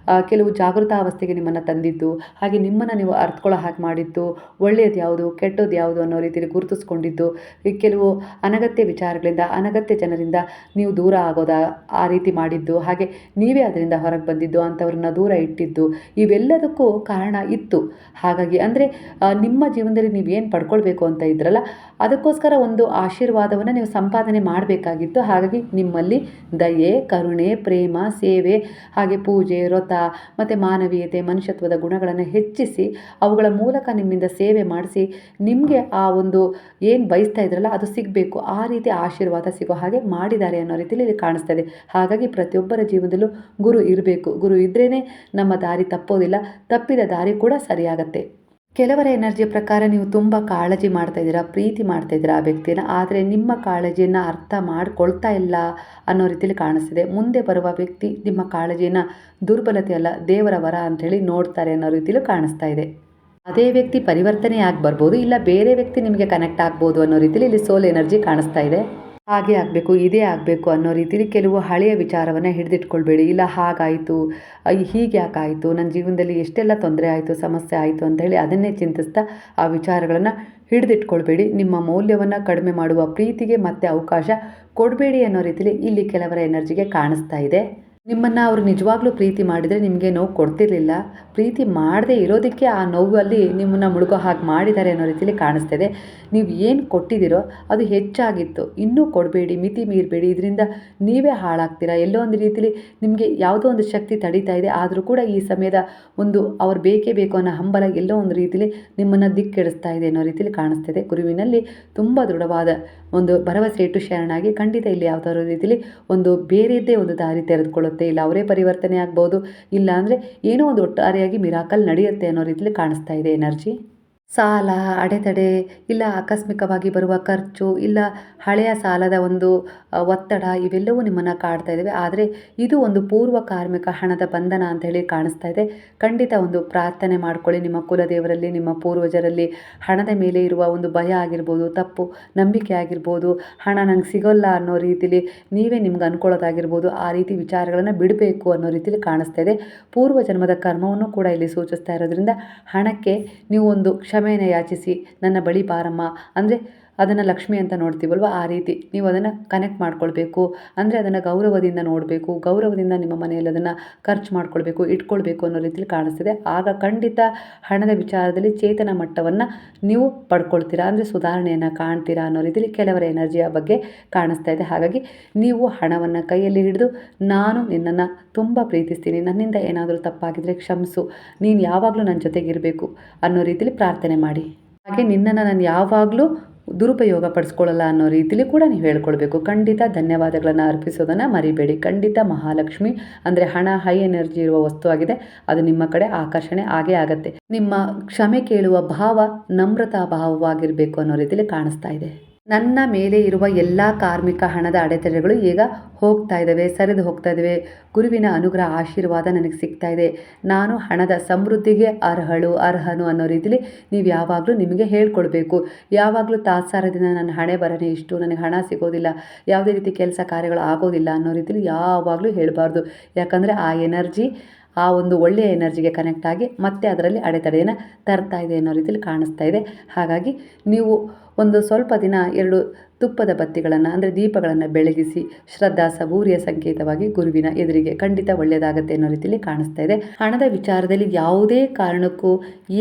ಕೆಲವು ಜಾಗೃತಾವಸ್ಥೆಗೆ ನಿಮ್ಮನ್ನು ತಂದಿದ್ದು, ಹಾಗೆ ನಿಮ್ಮನ್ನು ನೀವು ಅರ್ಥಕೊಳ್ಳೋ ಹಾಗೆ ಮಾಡಿದ್ದು, ಒಳ್ಳೆಯದು ಯಾವುದು ಕೆಟ್ಟದ್ದು ಯಾವುದು ಅನ್ನೋ ರೀತಿಯಲ್ಲಿ ಗುರುತಿಸ್ಕೊಂಡಿದ್ದು, ಈ ಕೆಲವು ಅನಗತ್ಯ ವಿಚಾರಗಳಿಂದ, ಅನಗತ್ಯ ಜನರಿಂದ ನೀವು ದೂರ ಆಗೋದ ಆ ರೀತಿ ಮಾಡಿದ್ದು, ಹಾಗೆ ನೀವೇ ಅದರಿಂದ ಹೊರಗೆ ಬಂದಿದ್ದು, ಅಂಥವ್ರನ್ನ ದೂರ ಇಟ್ಟಿದ್ದು, ಇವೆಲ್ಲದಕ್ಕೂ ಕಾರಣ ಇತ್ತು. ಹಾಗಾಗಿ ಅಂದರೆ ನಿಮ್ಮ ಜೀವನದಲ್ಲಿ ನೀವೇನು ಪಡ್ಕೊಳ್ಬೇಕು ಅಂತ ಇದ್ರಲ್ಲ, ಅದಕ್ಕೋಸ್ಕರ ಒಂದು ಆಶೀರ್ವಾದವನ್ನು ನೀವು ಸಂಪಾದನೆ ಮಾಡಬೇಕಾಗಿತ್ತು. ಹಾಗಾಗಿ ನಿಮ್ಮಲ್ಲಿ ದಯೆ, ಕರುಣೆ, ಪ್ರೇಮ, ಸೇವೆ, ಹಾಗೆ ಪೂಜೆ, ವ್ರತ ಮತ್ತು ಮಾನವೀಯತೆ, ಮನುಷ್ಯತ್ವದ ಗುಣಗಳನ್ನು ಹೆಚ್ಚಿಸಿ ಅವುಗಳ ಮೂಲಕ ನಿಮ್ಮಿಂದ ಸೇವೆ ಮಾಡಿಸಿ ನಿಮಗೆ ಆ ಒಂದು ಏನು ಬಯಸ್ತಾ ಇದ್ರಲ್ಲ ಅದು ಸಿಗಬೇಕು, ಆ ರೀತಿ ಆಶೀರ್ವಾದ ಸಿಗೋ ಹಾಗೆ ಮಾಡಿದ್ದಾರೆ ಅನ್ನೋ ರೀತಿಯಲ್ಲಿ ಇಲ್ಲಿ ಕಾಣಿಸ್ತಾ ಇದೆ. ಹಾಗಾಗಿ ಪ್ರತಿಯೊಬ್ಬರ ಜೀವನದಲ್ಲೂ ಗುರು ಇರಬೇಕು. ಗುರು ಇದ್ರೇ ನಮ್ಮ ದಾರಿ ತಪ್ಪೋದಿಲ್ಲ, ತಪ್ಪಿದ ದಾರಿ ಕೂಡ ಸರಿಯಾಗತ್ತೆ. ಕೆಲವರ ಎನರ್ಜಿ ಪ್ರಕಾರ ನೀವು ತುಂಬ ಕಾಳಜಿ ಮಾಡ್ತಾ ಇದ್ದೀರಾ, ಪ್ರೀತಿ ಮಾಡ್ತಾ ಇದ್ದೀರಾ ಆ ವ್ಯಕ್ತಿನ, ಆದರೆ ನಿಮ್ಮ ಕಾಳಜಿಯನ್ನು ಅರ್ಥ ಮಾಡ್ಕೊಳ್ತಾ ಇಲ್ಲ ಅನ್ನೋ ರೀತಿಯಲ್ಲಿ ಕಾಣಿಸ್ತಿದೆ. ಮುಂದೆ ಬರುವ ವ್ಯಕ್ತಿ ನಿಮ್ಮ ಕಾಳಜಿಯನ್ನು ದುರ್ಬಲತೆ ಅಲ್ಲ, ದೇವರ ವರ ಅಂಥೇಳಿ ನೋಡ್ತಾರೆ ಅನ್ನೋ ರೀತಿಯಲ್ಲೂ ಕಾಣಿಸ್ತಾ ಇದೆ. ಅದೇ ವ್ಯಕ್ತಿ ಪರಿವರ್ತನೆ ಆಗಿ ಬರ್ಬೋದು, ಇಲ್ಲ ಬೇರೆ ವ್ಯಕ್ತಿ ನಿಮಗೆ ಕನೆಕ್ಟ್ ಆಗ್ಬೋದು ಅನ್ನೋ ರೀತಿಯಲ್ಲಿ ಇಲ್ಲಿ ಸೋಲ್ ಎನರ್ಜಿ ಕಾಣಿಸ್ತಾ ಇದೆ. ಹಾಗೆ ಆಗಬೇಕು, ಇದೇ ಆಗಬೇಕು ಅನ್ನೋ ರೀತಿಲಿ ಕೆಲವು ಹಳೆಯ ವಿಚಾರವನ್ನು ಹಿಡಿದಿಟ್ಕೊಳ್ಬೇಡಿ. ಇಲ್ಲ ಹಾಗಾಯಿತು, ಹೀಗೆ ಯಾಕಾಯಿತು, ನನ್ನ ಜೀವನದಲ್ಲಿ ಎಷ್ಟೆಲ್ಲ ತೊಂದರೆ ಆಯಿತು, ಸಮಸ್ಯೆ ಆಯಿತು ಅಂತ ಹೇಳಿ ಅದನ್ನೇ ಚಿಂತಿಸ್ತಾ ಆ ವಿಚಾರಗಳನ್ನು ಹಿಡಿದಿಟ್ಕೊಳ್ಬೇಡಿ. ನಿಮ್ಮ ಮೌಲ್ಯವನ್ನು ಕಡಿಮೆ ಮಾಡುವ ಪ್ರೀತಿಗೆ ಮತ್ತೆ ಅವಕಾಶ ಕೊಡಬೇಡಿ ಅನ್ನೋ ರೀತಿಲಿ ಇಲ್ಲಿ ಕೆಲವರ ಎನರ್ಜಿಗೆ ಕಾಣಿಸ್ತಾ ಇದೆ. ನಿಮ್ಮನ್ನು ಅವರು ನಿಜವಾಗ್ಲೂ ಪ್ರೀತಿ ಮಾಡಿದರೆ ನಿಮಗೆ ನೋವು ಕೊಡ್ತಿರ್ಲಿಲ್ಲ. ಪ್ರೀತಿ ಮಾಡದೇ ಇರೋದಕ್ಕೆ ಆ ನೋವಲ್ಲಿ ನಿಮ್ಮನ್ನು ಮುಳುಗೋ ಹಾಗೆ ಮಾಡಿದ್ದಾರೆ ಅನ್ನೋ ರೀತಿಯಲ್ಲಿ ಕಾಣಿಸ್ತಾ ಇದೆ. ನೀವು ಏನು ಕೊಟ್ಟಿದ್ದೀರೋ ಅದು ಹೆಚ್ಚಾಗಿತ್ತು, ಇನ್ನೂ ಕೊಡಬೇಡಿ, ಮಿತಿ ಮೀರಬೇಡಿ. ಇದರಿಂದ ನೀವೇ ಹಾಳಾಗ್ತೀರಾ. ಎಲ್ಲೋ ಒಂದು ರೀತಿಯಲ್ಲಿ ನಿಮಗೆ ಯಾವುದೋ ಒಂದು ಶಕ್ತಿ ತಡೀತಾ ಇದೆ, ಆದರೂ ಕೂಡ ಈ ಸಮಯದ ಒಂದು ಅವ್ರು ಬೇಕೇ ಬೇಕು ಅನ್ನೋ ಹಂಬಲ ಎಲ್ಲೋ ಒಂದು ರೀತಿಯಲ್ಲಿ ನಿಮ್ಮನ್ನು ದಿಕ್ಕೆಡಿಸ್ತಾ ಇದೆ ಅನ್ನೋ ರೀತಿಯಲ್ಲಿ ಕಾಣಿಸ್ತಿದೆ. ಗುರುವಿನಲ್ಲಿ ತುಂಬ ದೃಢವಾದ ಒಂದು ಭರವಸೆ ಇಟ್ಟು ಶರಣಾಗಿ ಖಂಡಿತ ಇಲ್ಲಿ ಯಾವುದಾದ್ರೂ ರೀತಿಯಲ್ಲಿ ಒಂದು ಬೇರೆಯದ್ದೇ ಒಂದು ದಾರಿ ತೆರೆದುಕೊಳ್ಳುತ್ತೆ. ಇಲ್ಲ ಅವರೇ ಪರಿವರ್ತನೆ ಆಗ್ಬೋದು, ಇಲ್ಲ ಅಂದರೆ ಏನೋ ಒಂದು ಒಟ್ಟಾರೆಯಾಗಿ ಮಿರಾಕಲ್ ನಡೆಯುತ್ತೆ ಅನ್ನೋ ರೀತಿಯಲ್ಲಿ ಕಾಣಿಸ್ತಾ ಇದೆ ಎನರ್ಜಿ. ಸಾಲ, ಅಡೆತಡೆ, ಇಲ್ಲ ಆಕಸ್ಮಿಕವಾಗಿ ಬರುವ ಖರ್ಚು, ಇಲ್ಲ ಹಳೆಯ ಸಾಲದ ಒಂದು ಒತ್ತಡ ಇವೆಲ್ಲವೂ ನಿಮ್ಮನ್ನು ಕಾಡ್ತಾ ಇದ್ದಾವೆ. ಆದರೆ ಇದು ಒಂದು ಪೂರ್ವ ಕಾರ್ಮಿಕ ಹಣದ ಬಂಧನ ಅಂತ ಹೇಳಿ ಕಾಣಿಸ್ತಾ ಇದೆ. ಖಂಡಿತ ಒಂದು ಪ್ರಾರ್ಥನೆ ಮಾಡ್ಕೊಳ್ಳಿ ನಿಮ್ಮ ಕುಲದೇವರಲ್ಲಿ, ನಿಮ್ಮ ಪೂರ್ವಜರಲ್ಲಿ. ಹಣದ ಮೇಲೆ ಇರುವ ಒಂದು ಭಯ ಆಗಿರ್ಬೋದು, ತಪ್ಪು ನಂಬಿಕೆ ಆಗಿರ್ಬೋದು, ಹಣ ನಂಗೆ ಸಿಗೋಲ್ಲ ಅನ್ನೋ ರೀತಿಲಿ ನೀವೇ ನಿಮ್ಗೆ ಅನ್ಕೊಳ್ಳೋದಾಗಿರ್ಬೋದು, ಆ ರೀತಿ ವಿಚಾರಗಳನ್ನು ಬಿಡಬೇಕು ಅನ್ನೋ ರೀತಿಲಿ ಕಾಣಿಸ್ತಾ ಇದೆ. ಪೂರ್ವ ಜನ್ಮದ ಕರ್ಮವನ್ನು ಕೂಡ ಇಲ್ಲಿ ಸೂಚಿಸ್ತಾ ಇರೋದ್ರಿಂದ ಹಣಕ್ಕೆ ನೀವು ಒಂದು ಕ್ಷಮೆಯನ್ನು ಯಾಚಿಸಿ, ನನ್ನ ಬಳಿ ಬಾರಮ್ಮ ಅಂದರೆ ಅದನ್ನು ಲಕ್ಷ್ಮಿ ಅಂತ ನೋಡ್ತೀವಲ್ವ, ಆ ರೀತಿ ನೀವು ಅದನ್ನು ಕನೆಕ್ಟ್ ಮಾಡ್ಕೊಳ್ಬೇಕು. ಅಂದರೆ ಅದನ್ನು ಗೌರವದಿಂದ ನೋಡಬೇಕು, ಗೌರವದಿಂದ ನಿಮ್ಮ ಮನೆಯಲ್ಲಿ ಅದನ್ನು ಖರ್ಚು ಮಾಡ್ಕೊಳ್ಬೇಕು, ಇಟ್ಕೊಳ್ಬೇಕು ಅನ್ನೋ ರೀತಿಯಲ್ಲಿ ಕಾಣಿಸ್ತಿದೆ. ಆಗ ಖಂಡಿತ ಹಣದ ವಿಚಾರದಲ್ಲಿ ಚೇತನ ಮಟ್ಟವನ್ನು ನೀವು ಪಡ್ಕೊಳ್ತೀರಾ, ಅಂದರೆ ಸುಧಾರಣೆಯನ್ನು ಕಾಣ್ತೀರಾ ಅನ್ನೋ ರೀತಿಯಲ್ಲಿ ಕೆಲವರ ಎನರ್ಜಿಯ ಬಗ್ಗೆ ಕಾಣಿಸ್ತಾ ಇದೆ. ಹಾಗಾಗಿ ನೀವು ಹಣವನ್ನು ಕೈಯಲ್ಲಿ ಹಿಡಿದು, ನಾನು ನಿನ್ನನ್ನು ತುಂಬ ಪ್ರೀತಿಸ್ತೀನಿ, ನನ್ನಿಂದ ಏನಾದರೂ ತಪ್ಪಾಗಿದ್ದರೆ ಕ್ಷಮಿಸು, ನೀನು ಯಾವಾಗಲೂ ನನ್ನ ಜೊತೆಗಿರಬೇಕು ಅನ್ನೋ ರೀತಿಯಲ್ಲಿ ಪ್ರಾರ್ಥನೆ ಮಾಡಿ. ಹಾಗೆ ನಿನ್ನನ್ನು ನಾನು ಯಾವಾಗಲೂ ದುರುಪಯೋಗ ಪಡಿಸ್ಕೊಳ್ಳಲ್ಲ ಅನ್ನೋ ರೀತಿಲಿ ಕೂಡ ನೀವು ಹೇಳ್ಕೊಳ್ಬೇಕು. ಖಂಡಿತ ಧನ್ಯವಾದಗಳನ್ನು ಅರ್ಪಿಸೋದನ್ನು ಮರಿಬೇಡಿ. ಖಂಡಿತ ಮಹಾಲಕ್ಷ್ಮಿ ಅಂದರೆ ಹಣ ಹೈ ಎನರ್ಜಿ ಇರುವ ವಸ್ತು ಆಗಿದೆ, ಅದು ನಿಮ್ಮ ಕಡೆ ಆಕರ್ಷಣೆ ಆಗೇ ಆಗುತ್ತೆ. ನಿಮ್ಮ ಕ್ಷಮೆ ಕೇಳುವ ಭಾವ ನಮ್ರತಾ ಭಾವವಾಗಿರಬೇಕು ಅನ್ನೋ ರೀತಿಲಿ ಕಾಣಿಸ್ತಾ ಇದೆ. ನನ್ನ ಮೇಲೆ ಇರುವ ಎಲ್ಲ ಕಾರ್ಮಿಕ ಹಣದ ಅಡೆತಡೆಗಳು ಈಗ ಹೋಗ್ತಾ ಇದ್ದಾವೆ, ಸರಿದು ಹೋಗ್ತಾ ಇದ್ದಾವೆ. ಗುರುವಿನ ಅನುಗ್ರಹ ಆಶೀರ್ವಾದ ನನಗೆ ಸಿಗ್ತಾ ಇದೆ. ನಾನು ಹಣದ ಸಮೃದ್ಧಿಗೆ ಅರ್ಹನು ಅನ್ನೋ ರೀತಿಲಿ ನೀವು ಯಾವಾಗಲೂ ನಿಮಗೆ ಹೇಳ್ಕೊಳ್ಬೇಕು. ಯಾವಾಗಲೂ ತಾತ್ಸಾರದಿಂದ ನನ್ನ ಹಣೆ ಬರನೇ ಇಷ್ಟು, ನನಗೆ ಹಣ ಸಿಗೋದಿಲ್ಲ, ಯಾವುದೇ ರೀತಿ ಕೆಲಸ ಕಾರ್ಯಗಳು ಆಗೋದಿಲ್ಲ ಅನ್ನೋ ರೀತಿಲಿ ಯಾವಾಗಲೂ ಹೇಳಬಾರ್ದು. ಯಾಕಂದರೆ ಆ ಎನರ್ಜಿ ಆ ಒಂದು ಒಳ್ಳೆಯ ಎನರ್ಜಿಗೆ ಕನೆಕ್ಟ್ ಆಗಿ ಮತ್ತೆ ಅದರಲ್ಲಿ ಅಡೆತಡೆಯನ್ನು ತರ್ತಾ ಇದೆ ಅನ್ನೋ ರೀತಿಯಲ್ಲಿ ಕಾಣಿಸ್ತಾ ಇದೆ. ಹಾಗಾಗಿ ನೀವು ಒಂದು ಸ್ವಲ್ಪ ದಿನ 2 ತುಪ್ಪದ ಬತ್ತಿಗಳನ್ನು ಅಂದರೆ ದೀಪಗಳನ್ನು ಬೆಳಗಿಸಿ ಶ್ರದ್ಧಾ ಸಬೂರಿಯ ಸಂಕೇತವಾಗಿ ಗುರುವಿನ ಎದುರಿಗೆ ಖಂಡಿತ ಒಳ್ಳೆಯದಾಗತ್ತೆ ಅನ್ನೋ ರೀತಿಯಲ್ಲಿ ಕಾಣಿಸ್ತಾ ಇದೆ. ಹಣದ ವಿಚಾರದಲ್ಲಿ ಯಾವುದೇ ಕಾರಣಕ್ಕೂ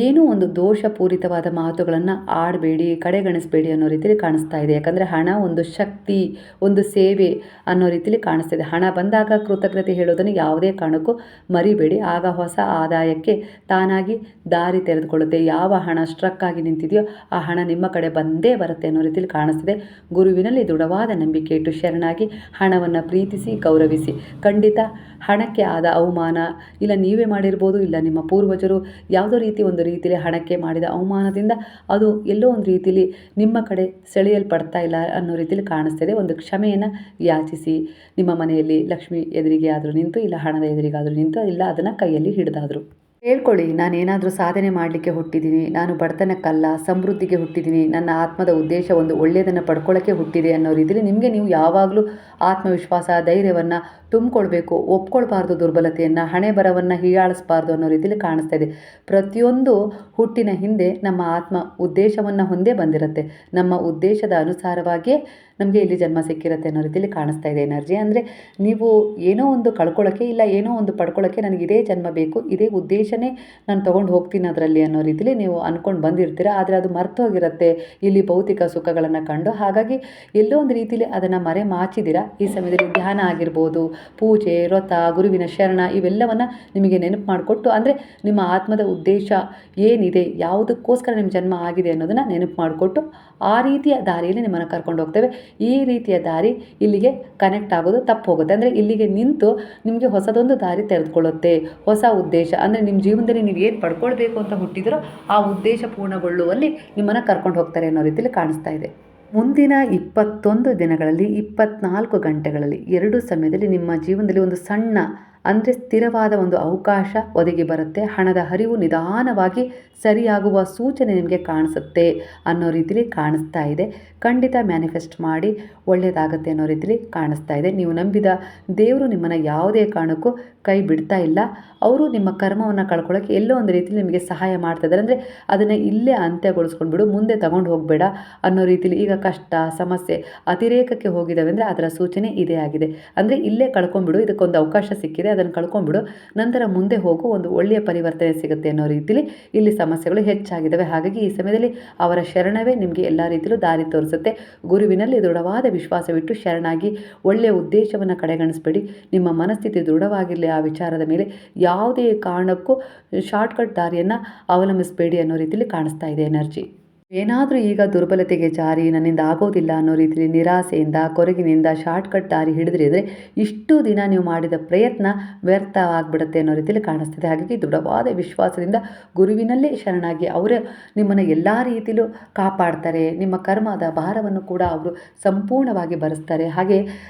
ಏನೂ ಒಂದು ದೋಷಪೂರಿತವಾದ ಮಾತುಗಳನ್ನು ಆಡಬೇಡಿ, ಕಡೆಗಣಿಸಬೇಡಿ ಅನ್ನೋ ರೀತಿಯಲ್ಲಿ ಕಾಣಿಸ್ತಾ ಇದೆ. ಯಾಕಂದರೆ ಹಣ ಒಂದು ಶಕ್ತಿ, ಒಂದು ಸೇವೆ ಅನ್ನೋ ರೀತಿಯಲ್ಲಿ ಕಾಣಿಸ್ತಾ ಇದೆ. ಹಣ ಬಂದಾಗ ಕೃತಜ್ಞತೆ ಹೇಳೋದನ್ನು ಯಾವುದೇ ಕಾರಣಕ್ಕೂ ಮರಿಬೇಡಿ. ಆಗ ಹೊಸ ಆದಾಯಕ್ಕೆ ತಾನಾಗಿ ದಾರಿ ತೆರೆದುಕೊಳ್ಳುತ್ತೆ. ಯಾವ ಹಣ ಸ್ಟ್ರಕ್ ಆಗಿ ನಿಂತಿದೆಯೋ ಆ ಹಣ ನಿಮ್ಮ ಕಡೆ ಬಂದೇ ಬರುತ್ತೆ ಅನ್ನೋ ರೀತಿಯಲ್ಲಿ ಕಾಣಿಸ್ತಿದೆ. ಗುರುವಿನಲ್ಲಿ ದೃಢವಾದ ನಂಬಿಕೆ ಇಟ್ಟು ಶರಣಾಗಿ ಹಣವನ್ನು ಪ್ರೀತಿಸಿ ಗೌರವಿಸಿ. ಖಂಡಿತ ಹಣಕ್ಕೆ ಆದ ಅವಮಾನ, ಇಲ್ಲ ನೀವೇ ಮಾಡಿರ್ಬೋದು, ಇಲ್ಲ ನಿಮ್ಮ ಪೂರ್ವಜರು ಯಾವುದೋ ಒಂದು ರೀತಿಯಲ್ಲಿ ಹಣಕ್ಕೆ ಮಾಡಿದ ಅವಮಾನದಿಂದ ಅದು ಎಲ್ಲೋ ಒಂದು ರೀತಿಯಲ್ಲಿ ನಿಮ್ಮ ಕಡೆ ಸೆಳೆಯಲ್ಪಡ್ತಾ ಇಲ್ಲ ಅನ್ನೋ ರೀತಿಯಲ್ಲಿ ಕಾಣಿಸ್ತಿದೆ. ಒಂದು ಕ್ಷಮೆಯನ್ನು ಯಾಚಿಸಿ, ನಿಮ್ಮ ಮನೆಯಲ್ಲಿ ಲಕ್ಷ್ಮಿ ಎದುರಿಗೆ ಆದರೂ ನಿಂತು, ಇಲ್ಲ ಹಣದ ಎದುರಿಗಾದರೂ ನಿಂತು, ಇಲ್ಲ ಅದನ್ನು ಕೈಯಲ್ಲಿ ಹಿಡಿದಾದರೂ ಹೇಳ್ಕೊಳ್ಳಿ, ನಾನೇನಾದರೂ ಸಾಧನೆ ಮಾಡಲಿಕ್ಕೆ ಹುಟ್ಟಿದ್ದೀನಿ, ನಾನು ಬಡತನಕ್ಕಲ್ಲ ಸಮೃದ್ಧಿಗೆ ಹುಟ್ಟಿದ್ದೀನಿ, ನನ್ನ ಆತ್ಮದ ಉದ್ದೇಶ ಒಂದು ಒಳ್ಳೆಯದನ್ನು ಪಡ್ಕೊಳ್ಳೋಕ್ಕೆ ಹುಟ್ಟಿದೆ ಅನ್ನೋ ರೀತಿಯಲ್ಲಿ ನಿಮಗೆ ನೀವು ಯಾವಾಗಲೂ ಆತ್ಮವಿಶ್ವಾಸ, ಧೈರ್ಯವನ್ನು ತುಂಬಿಕೊಳ್ಬೇಕು. ಒಪ್ಕೊಳ್ಬಾರ್ದು ದುರ್ಬಲತೆಯನ್ನು, ಹಣೆ ಬರವನ್ನು ಹೀಯಾಳಿಸಬಾರ್ದು ಅನ್ನೋ ರೀತಿಯಲ್ಲಿ ಕಾಣಿಸ್ತಾ ಇದೆ. ಪ್ರತಿಯೊಂದು ಹುಟ್ಟಿನ ಹಿಂದೆ ನಮ್ಮ ಆತ್ಮ ಉದ್ದೇಶವನ್ನು ಹೊಂದೇ ಬಂದಿರುತ್ತೆ. ನಮ್ಮ ಉದ್ದೇಶದ ಅನುಸಾರವಾಗಿಯೇ ನಮಗೆ ಇಲ್ಲಿ ಜನ್ಮ ಸಿಕ್ಕಿರುತ್ತೆ ಅನ್ನೋ ರೀತಿಯಲ್ಲಿ ಕಾಣಿಸ್ತಾ ಇದೆ ಎನರ್ಜಿ. ಅಂದರೆ ನೀವು ಏನೋ ಒಂದು ಕಳ್ಕೊಳ್ಳೋಕ್ಕೆ, ಇಲ್ಲ ಏನೋ ಒಂದು ಪಡ್ಕೊಳ್ಳೋಕ್ಕೆ ನನಗೆ ಇದೇ ಜನ್ಮ ಬೇಕು, ಇದೇ ಉದ್ದೇಶನೇ ನಾನು ತೊಗೊಂಡು ಹೋಗ್ತೀನಿ ಅದರಲ್ಲಿ ಅನ್ನೋ ರೀತಿಯಲ್ಲಿ ನೀವು ಅಂದ್ಕೊಂಡು ಬಂದಿರ್ತೀರ. ಆದರೆ ಅದು ಮರ್ತೋಗಿರುತ್ತೆ ಇಲ್ಲಿ ಭೌತಿಕ ಸುಖಗಳನ್ನು ಕಂಡು. ಹಾಗಾಗಿ ಎಲ್ಲೋ ಒಂದು ರೀತಿಯಲ್ಲಿ ಅದನ್ನು ಮರೆ ಮಾಚಿದಿರ. ಈ ಸಮಯದಲ್ಲಿ ಧ್ಯಾನ ಆಗಿರ್ಬೋದು, ಪೂಜೆ, ವ್ರತ, ಗುರುವಿನ ಶರಣ ಇವೆಲ್ಲವನ್ನು ನಿಮಗೆ ನೆನಪು ಮಾಡಿಕೊಟ್ಟು, ಅಂದರೆ ನಿಮ್ಮ ಆತ್ಮದ ಉದ್ದೇಶ ಏನಿದೆ, ಯಾವುದಕ್ಕೋಸ್ಕರ ನಿಮ್ಮ ಜನ್ಮ ಆಗಿದೆ ಅನ್ನೋದನ್ನು ನೆನಪು ಮಾಡಿಕೊಟ್ಟು ಆ ರೀತಿಯ ದಾರಿಯಲ್ಲಿ ನಿಮ್ಮನ್ನು ಕರ್ಕೊಂಡು ಹೋಗ್ತೇವೆ. ಈ ರೀತಿಯ ದಾರಿ ಇಲ್ಲಿಗೆ ಕನೆಕ್ಟ್ ಆಗೋದು ತಪ್ಪು ಹೋಗುತ್ತೆ. ಅಂದರೆ ಇಲ್ಲಿಗೆ ನಿಂತು ನಿಮಗೆ ಹೊಸದೊಂದು ದಾರಿ ತೆರೆದುಕೊಳ್ಳುತ್ತೆ. ಹೊಸ ಉದ್ದೇಶ ಅಂದರೆ ನಿಮ್ಮ ಜೀವನದಲ್ಲಿ ನೀವು ಏನು ಪಡ್ಕೊಳ್ಬೇಕು ಅಂತ ಹುಟ್ಟಿದ್ರೋ ಆ ಉದ್ದೇಶ ಪೂರ್ಣಗೊಳ್ಳುವಲ್ಲಿ ನಿಮ್ಮನ್ನು ಕರ್ಕೊಂಡು ಹೋಗ್ತಾರೆ ಅನ್ನೋ ರೀತಿಯಲ್ಲಿ ಕಾಣಿಸ್ತಾ ಇದೆ. ಮುಂದಿನ 21 ದಿನಗಳಲ್ಲಿ 24 ಗಂಟೆಗಳಲ್ಲಿ 2 ಸಮಯದಲ್ಲಿ ನಿಮ್ಮ ಜೀವನದಲ್ಲಿ ಒಂದು ಸಣ್ಣ ಅಂದರೆ ಸ್ಥಿರವಾದ ಒಂದು ಅವಕಾಶ ಒದಗಿ ಬರುತ್ತೆ. ಹಣದ ಹರಿವು ನಿಧಾನವಾಗಿ ಸರಿಯಾಗುವ ಸೂಚನೆ ನಿಮಗೆ ಕಾಣಿಸುತ್ತೆ ಅನ್ನೋ ರೀತಿಲಿ ಕಾಣಿಸ್ತಾ ಇದೆ. ಖಂಡಿತ ಮ್ಯಾನಿಫೆಸ್ಟ್ ಮಾಡಿ ಒಳ್ಳೆಯದಾಗತ್ತೆ ಅನ್ನೋ ರೀತಿಲಿ ಕಾಣಿಸ್ತಾ ಇದೆ. ನೀವು ನಂಬಿದ ದೇವರು ನಿಮ್ಮನ್ನು ಯಾವುದೇ ಕಾರಣಕ್ಕೂ ಕೈ ಬಿಡ್ತಾ ಇಲ್ಲ. ಅವರು ನಿಮ್ಮ ಕರ್ಮವನ್ನು ಕಳ್ಕೊಳ್ಳೋಕ್ಕೆ ಎಲ್ಲೋ ಒಂದು ರೀತಿಲಿ ನಿಮಗೆ ಸಹಾಯ ಮಾಡ್ತಾ ಇದ್ದಾರೆ. ಅಂದರೆ ಅದನ್ನು ಇಲ್ಲೇ ಅಂತ್ಯಗೊಳಿಸ್ಕೊಂಡ್ಬಿಡು, ಮುಂದೆ ತಗೊಂಡು ಹೋಗಬೇಡ ಅನ್ನೋ ರೀತಿಲಿ. ಈಗ ಕಷ್ಟ ಸಮಸ್ಯೆ ಅತಿರೇಕಕ್ಕೆ ಹೋಗಿದ್ದಾವೆ ಅಂದರೆ ಅದರ ಸೂಚನೆ ಇದೇ ಆಗಿದೆ. ಅಂದರೆ ಇಲ್ಲೇ ಕಳ್ಕೊಂಡ್ಬಿಡು, ಇದಕ್ಕೊಂದು ಅವಕಾಶ ಸಿಕ್ಕಿದೆ, ಅದನ್ನು ಕಳ್ಕೊಂಡ್ಬಿಡು, ನಂತರ ಮುಂದೆ ಹೋಗು, ಒಂದು ಒಳ್ಳೆಯ ಪರಿವರ್ತನೆ ಸಿಗುತ್ತೆ ಅನ್ನೋ ರೀತಿಲಿ ಇಲ್ಲಿ ಸಮಸ್ಯೆಗಳು ಹೆಚ್ಚಾಗಿದ್ದಾವೆ. ಹಾಗಾಗಿ ಈ ಸಮಯದಲ್ಲಿ ಅವರ ಶರಣವೇ ನಿಮಗೆ ಎಲ್ಲ ರೀತಿಯಲ್ಲೂ ದಾರಿ ತೋರಿಸುತ್ತೆ. ಗುರುವಿನಲ್ಲಿ ದೃಢವಾದ ವಿಶ್ವಾಸವಿಟ್ಟು ಶರಣಾಗಿ ಒಳ್ಳೆಯ ಉದ್ದೇಶವನ್ನು ಕಡೆಗಣಿಸಬೇಡಿ. ನಿಮ್ಮ ಮನಸ್ಥಿತಿ ದೃಢವಾಗಿರಲಿ ಆ ವಿಚಾರದ ಮೇಲೆ. ಯಾವುದೇ ಕಾರಣಕ್ಕೂ ಶಾರ್ಟ್ಕಟ್ ದಾರಿಯನ್ನು ಅವಲಂಬಿಸಬೇಡಿ ಅನ್ನೋ ರೀತಿಯಲ್ಲಿ ಕಾಣಿಸ್ತಾ ಇದೆ ಎನರ್ಜಿ. ಏನಾದರೂ ಈಗ ದುರ್ಬಲತೆಗೆ ಜಾರಿ, ನನ್ನಿಂದ ಆಗೋದಿಲ್ಲ ಅನ್ನೋ ರೀತಿಯಲ್ಲಿ ನಿರಾಸೆಯಿಂದ ಕೊರಗಿನಿಂದ ಶಾರ್ಟ್ಕಟ್ ದಾರಿ ಹಿಡಿದ್ರೆ ಇಷ್ಟು ದಿನ ನೀವು ಮಾಡಿದ ಪ್ರಯತ್ನ ವ್ಯರ್ಥವಾಗಿಬಿಡುತ್ತೆ ಅನ್ನೋ ರೀತಿಯಲ್ಲಿ ಕಾಣಿಸ್ತಿದೆ. ಹಾಗಾಗಿ ದೃಢವಾದ ವಿಶ್ವಾಸದಿಂದ ಗುರುವಿನಲ್ಲೇ ಶರಣಾಗಿ ಅವರೇ ನಿಮ್ಮನ್ನು ಎಲ್ಲ ರೀತಿಯಲ್ಲೂ ಕಾಪಾಡ್ತಾರೆ. ನಿಮ್ಮ ಕರ್ಮದ ಭಾರವನ್ನು ಕೂಡ ಅವರು ಸಂಪೂರ್ಣವಾಗಿ ಭರಿಸ್ತಾರೆ. ಹಾಗೆ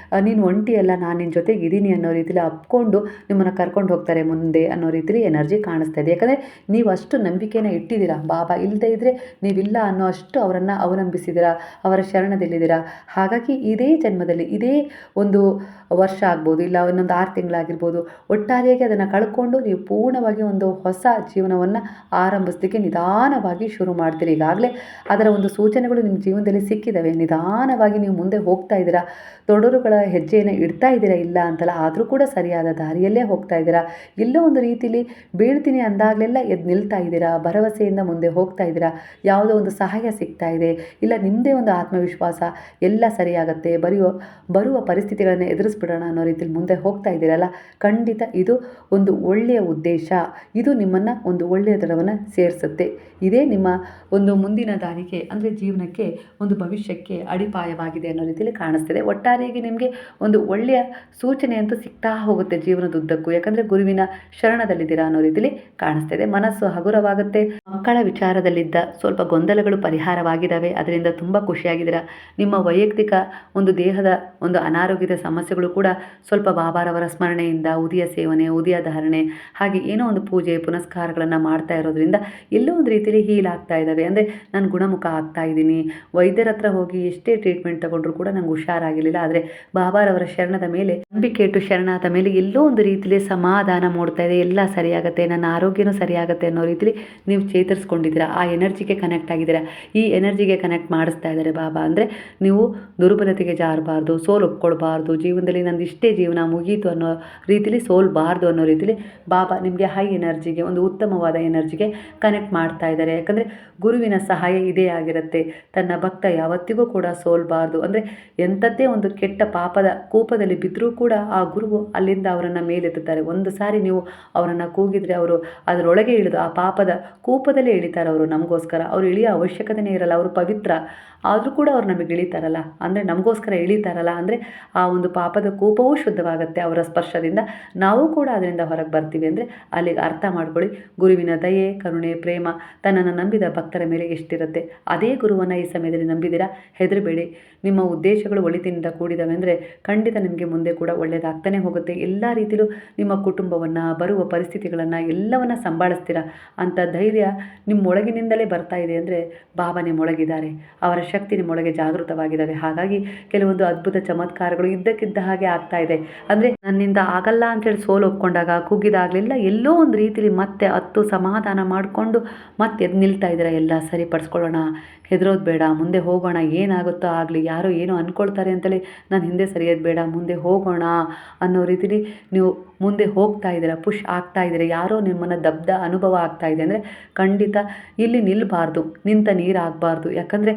ನೀನು ಒಂಟಿಯಲ್ಲ, ನಾನು ನಿನ್ನ ಜೊತೆಗೆ ಇದ್ದೀನಿ ಅನ್ನೋ ರೀತಿಯಲ್ಲಿ ಅಪ್ಕೊಂಡು ನಿಮ್ಮನ್ನು ಕರ್ಕೊಂಡು ಹೋಗ್ತಾರೆ ಮುಂದೆ ಅನ್ನೋ ರೀತಿಯಲ್ಲಿ ಎನರ್ಜಿ ಕಾಣಿಸ್ತಾ ಇದೆ. ಯಾಕಂದರೆ ನೀವು ಅಷ್ಟು ನಂಬಿಕೆನ ಇಟ್ಟಿದ್ದೀರಾ. ಬಾಬಾ ಇಲ್ಲದೇ ಇದ್ದರೆ ನೀವಿಲ್ಲ ಅನ್ನೋ ಅಷ್ಟು ಅವರನ್ನು ಅವಲಂಬಿಸಿದ್ದೀರಾ, ಅವರ ಶರಣದಲ್ಲಿದ್ದೀರಾ. ಹಾಗಾಗಿ ಇದೇ ಜನ್ಮದಲ್ಲಿ ಇದೇ ಒಂದು ವರ್ಷ ಆಗ್ಬೋದು, ಇಲ್ಲ ಇನ್ನೊಂದು 6 ತಿಂಗಳಾಗಿರ್ಬೋದು, ಒಟ್ಟಾರೆಯಾಗಿ ಅದನ್ನು ಕಳ್ಕೊಂಡು ನೀವು ಪೂರ್ಣವಾಗಿ ಒಂದು ಹೊಸ ಜೀವನವನ್ನು ಆರಂಭಿಸಲಿಕ್ಕೆ ನಿಧಾನವಾಗಿ ಶುರು ಮಾಡ್ತೀರಿ. ಈಗಾಗಲೇ ಅದರ ಒಂದು ಸೂಚನೆಗಳು ನಿಮ್ಮ ಜೀವನದಲ್ಲಿ ಸಿಕ್ಕಿದ್ದಾವೆ. ನಿಧಾನವಾಗಿ ನೀವು ಮುಂದೆ ಹೋಗ್ತಾ ಇದ್ದೀರಾ. ತೊಡರುಗಳ ಹೆಜ್ಜೆಯನ್ನು ಇಡ್ತಾ ಇದ್ದೀರಾ, ಇಲ್ಲ ಅಂತಲ್ಲ, ಆದರೂ ಕೂಡ ಸರಿಯಾದ ದಾರಿಯಲ್ಲೇ ಹೋಗ್ತಾ ಇದ್ದೀರಾ. ಎಲ್ಲೋ ಒಂದು ರೀತಿಯಲ್ಲಿ ಬೀಳ್ತೀನಿ ಅಂದಾಗಲೆಲ್ಲ ಎದ್ದು ನಿಲ್ತಾ ಇದ್ದೀರಾ. ಭರವಸೆಯಿಂದ ಮುಂದೆ ಹೋಗ್ತಾ ಇದ್ದೀರಾ. ಯಾವುದೋ ಒಂದು ಸಹಾಯ ಸಿಗ್ತಾ ಇದೆ, ಇಲ್ಲ ನಿಮ್ಮದೇ ಒಂದು ಆತ್ಮವಿಶ್ವಾಸ, ಎಲ್ಲ ಸರಿಯಾಗತ್ತೆ, ಬರುವ ಪರಿಸ್ಥಿತಿಗಳನ್ನು ಎದುರಿಸ್ಬಿಡೋಣ ಅನ್ನೋ ರೀತಿಯಲ್ಲಿ ಮುಂದೆ ಹೋಗ್ತಾ ಇದ್ದೀರಲ್ಲ, ಖಂಡಿತ ಇದು ಒಂದು ಒಳ್ಳೆಯ ಉದ್ದೇಶ. ಇದು ನಿಮ್ಮನ್ನು ಒಂದು ಒಳ್ಳೆಯ ದಡವನ್ನು ಸೇರಿಸುತ್ತೆ. ಇದೇ ನಿಮ್ಮ ಒಂದು ಮುಂದಿನ ದಾರಿಗೆ ಅಂದರೆ ಜೀವನಕ್ಕೆ ಒಂದು ಭವಿಷ್ಯಕ್ಕೆ ಅಡಿಪಾಯವಾಗಿದೆ ಅನ್ನೋ ರೀತಿಯಲ್ಲಿ ಕಾಣಿಸ್ತಿದೆ. ಒಟ್ಟಾರೆಯಾಗಿ ನಿಮಗೆ ಒಂದು ಒಳ್ಳೆಯ ಸೂಚನೆ ಅಂತೂ ಸಿಗ್ತಾ ಹೋಗುತ್ತೆ ಜೀವನದುದ್ದಕ್ಕೂ. ಯಾಕಂದರೆ ಗುರುವಿನ ಶರಣದಲ್ಲಿದ್ದೀರಾ ಅನ್ನೋ ರೀತಿಯಲ್ಲಿ ಕಾಣಿಸ್ತಿದೆ. ಮನಸ್ಸು ಹಗುರವಾಗುತ್ತೆ. ಮಕ್ಕಳ ವಿಚಾರದಲ್ಲಿದ್ದ ಸ್ವಲ್ಪ ಗೊಂದಲಗಳು ಪರಿಹಾರವಾಗಿದ್ದಾವೆ. ಅದರಿಂದ ತುಂಬ ಖುಷಿಯಾಗಿದ್ದೀರಾ. ನಿಮ್ಮ ವೈಯಕ್ತಿಕ ಒಂದು ದೇಹದ ಒಂದು ಅನಾರೋಗ್ಯದ ಸಮಸ್ಯೆಗಳು ಕೂಡ ಸ್ವಲ್ಪ ಬಾಬಾರವರ ಸ್ಮರಣೆಯಿಂದ ಉದಿಯ ಸೇವನೆ, ಉದಿಯ ಧಾರಣೆ, ಹಾಗೆ ಏನೋ ಒಂದು ಪೂಜೆ ಪುನಸ್ಕಾರಗಳನ್ನು ಮಾಡ್ತಾ ಇರೋದ್ರಿಂದ ಎಲ್ಲೋ ಒಂದು ರೀತಿಯಲ್ಲಿ ಹೀಲ್ ಆಗ್ತಾ ಇದ್ದಾವೆ. ಅಂದರೆ ನಾನು ಗುಣಮುಖ ಆಗ್ತಾ ಇದ್ದೀನಿ. ವೈದ್ಯರ ಹತ್ರ ಹೋಗಿ ಎಷ್ಟೇ ಟ್ರೀಟ್ಮೆಂಟ್ ತಗೊಂಡ್ರೂ ಕೂಡ ನಂಗೆ ಹುಷಾರಾಗಿರಲಿಲ್ಲ. ಆದರೆ ಬಾಬಾರವರ ಶರಣದ ಮೇಲೆ ನಂಬಿಕೆ ಇಟ್ಟು ಶರಣಾದ ಮೇಲೆ ಎಲ್ಲೋ ಒಂದು ರೀತಿಯಲ್ಲಿ ಸಮಾಧಾನ ಮೂಡ್ತಾ ಇದೆ. ಎಲ್ಲ ಸರಿಯಾಗುತ್ತೆ, ನನ್ನ ಆರೋಗ್ಯನೂ ಸರಿಯಾಗುತ್ತೆ ಅನ್ನೋ ರೀತಿಯಲ್ಲಿ ನೀವು ಚೇತರಿಸ್ಕೊಂಡಿದ್ದೀರಾ. ಆ ಎನರ್ಜಿಗೆ ಕನೆಕ್ಟ್ ಆಗಿದ್ದೀರಾ. ಈ ಎನರ್ಜಿಗೆ ಕನೆಕ್ಟ್ ಮಾಡಿಸ್ತಾ ಇದ್ದಾರೆ ಬಾಬಾ. ಅಂದರೆ ನೀವು ದುರ್ಬಲತೆಗೆ ಜಾರಬಾರ್ದು, ಸೋಲು ಒಪ್ಕೊಳ್ಬಾರ್ದು, ಜೀವನದಲ್ಲಿ ನಂದು ಇಷ್ಟೇ ಜೀವನ ಮುಗೀತು ಅನ್ನೋ ರೀತಿಲಿ ಸೋಲ್ಬಾರ್ದು ಅನ್ನೋ ರೀತಿಲಿ ಬಾಬಾ ನಿಮಗೆ ಹೈ ಎನರ್ಜಿಗೆ, ಒಂದು ಉತ್ತಮವಾದ ಎನರ್ಜಿಗೆ ಕನೆಕ್ಟ್ ಮಾಡ್ತಾ ಇದ್ದಾರೆ. ಯಾಕಂದರೆ ಗುರುವಿನ ಸಹಾಯ ಇದೇ ಆಗಿರುತ್ತೆ. ತನ್ನ ಭಕ್ತ ಯಾವತ್ತಿಗೂ ಕೂಡ ಸೋಲ್ಬಾರ್ದು. ಅಂದರೆ ಎಂಥದ್ದೇ ಒಂದು ಕೆಟ್ಟ ಪಾಪದ ಕೂಪದಲ್ಲಿ ಬಿದ್ದರೂ ಕೂಡ ಆ ಗುರುವು ಅಲ್ಲಿಂದ ಅವರನ್ನು ಮೇಲೆತ್ತುತ್ತಾರೆ. ಒಂದು ಸಾರಿ ನೀವು ಅವರನ್ನು ಕೂಗಿದರೆ ಅವರು ಅದರೊಳಗೆ ಇಳಿದು ಆ ಪಾಪದ ಕೂಪದಲ್ಲೇ ಇಳಿತಾರೆ. ಅವರು ನಮಗೋಸ್ಕರ ಅವರು ಇಳಿಯೋ ಅವಶ್ಯಕತೆಯೇ ಇರಲ್ಲ. ಅವರು ಪವಿತ್ರ ಆದರೂ ಕೂಡ ಅವ್ರು ನಮಗೆ ಇಳಿತಾರಲ್ಲ, ಅಂದರೆ ನಮಗೋಸ್ಕರ ಇಳಿತಾರಲ್ಲ, ಅಂದರೆ ಆ ಒಂದು ಪಾಪದ ಕೂಪವೂ ಶುದ್ಧವಾಗುತ್ತೆ ಅವರ ಸ್ಪರ್ಶದಿಂದ. ನಾವು ಕೂಡ ಅದರಿಂದ ಹೊರಗೆ ಬರ್ತೀವಿ. ಅಂದರೆ ಅಲ್ಲಿಗೆ ಅರ್ಥ ಮಾಡ್ಕೊಳ್ಳಿ, ಗುರುವಿನ ದಯೆ, ಕರುಣೆ, ಪ್ರೇಮ ತನ್ನನ್ನು ನಂಬಿದ ಭಕ್ತರ ಮೇಲೆ ಎಷ್ಟಿರುತ್ತೆ. ಅದೇ ಗುರುವನ್ನು ಈ ಸಮಯದಲ್ಲಿ ನಂಬಿದ್ದೀರಾ, ಹೆದರಬೇಡಿ. ನಿಮ್ಮ ಉದ್ದೇಶಗಳು ಒಳಿತಿನಿಂದ ಕೂಡಿದವೆ ಅಂದರೆ ಖಂಡಿತ ನಿಮಗೆ ಮುಂದೆ ಕೂಡ ಒಳ್ಳೆಯದಾಗ್ತಾನೆ ಹೋಗುತ್ತೆ. ಎಲ್ಲ ರೀತಿಯಲ್ಲೂ ನಿಮ್ಮ ಕುಟುಂಬವನ್ನು, ಬರುವ ಪರಿಸ್ಥಿತಿಗಳನ್ನು ಎಲ್ಲವನ್ನು ಸಂಭಾಳಿಸ್ತೀರಾ ಅಂತ ಧೈರ್ಯ ನಿಮ್ಮೊಳಗಿನಿಂದಲೇ ಬರ್ತಾ ಇದೆ. ಅಂದರೆ ಬಾಬಾ ನಿಮ್ಮೊಳಗಿದ್ದಾರೆ, ಅವರ ಶಕ್ತಿ ನಿಮ್ಮೊಳಗೆ ಜಾಗೃತವಾಗಿದ್ದಾವೆ. ಹಾಗಾಗಿ ಕೆಲವೊಂದು ಅದ್ಭುತ ಚಮತ್ಕಾರಗಳು ಇದ್ದಕ್ಕಿದ್ದ ಹಾಗೆ ಆಗ್ತಾ ಇದೆ. ಅಂದರೆ ನನ್ನಿಂದ ಆಗಲ್ಲ ಅಂತೇಳಿ ಸೋಲು ಒಪ್ಕೊಂಡಾಗ ಕುಗ್ಗಿದಾಗಲೆಲ್ಲ ಎಲ್ಲೋ ಒಂದು ರೀತಿಯಲ್ಲಿ ಮತ್ತೆ ಸಮಾಧಾನ ಮಾಡಿಕೊಂಡು ಮತ್ತೆ ಎದ್ದು ನಿಲ್ತಾ ಇದ್ದೀರಾ. ಎಲ್ಲ ಸರಿಪಡಿಸ್ಕೊಳ್ಳೋಣ, ಹೆದರೋದು ಬೇಡ, ಮುಂದೆ ಹೋಗೋಣ, ಏನಾಗುತ್ತೋ ಆಗಲಿ, ಯಾರೋ ಏನೋ ಅಂದ್ಕೊಳ್ತಾರೆ ಅಂತೇಳಿ ನಾನು ಹಿಂದೆ ಸರಿಯೋದು ಬೇಡ, ಮುಂದೆ ಹೋಗೋಣ ಅನ್ನೋ ರೀತಿಲಿ ನೀವು ಮುಂದೆ ಹೋಗ್ತಾ ಇದ್ದೀರಾ, ಪುಷ್ ಆಗ್ತಾ ಇದ್ದೀರಾ. ಯಾರೋ ನಿಮ್ಮನ್ನು ದಬ್ದ ಅನುಭವ ಆಗ್ತಾ ಇದೆ ಅಂದರೆ ಖಂಡಿತ ಇಲ್ಲಿ ನಿಲ್ಲಬಾರ್ದು, ನಿಂತ ನೀರಾಗಬಾರ್ದು. ಯಾಕಂದರೆ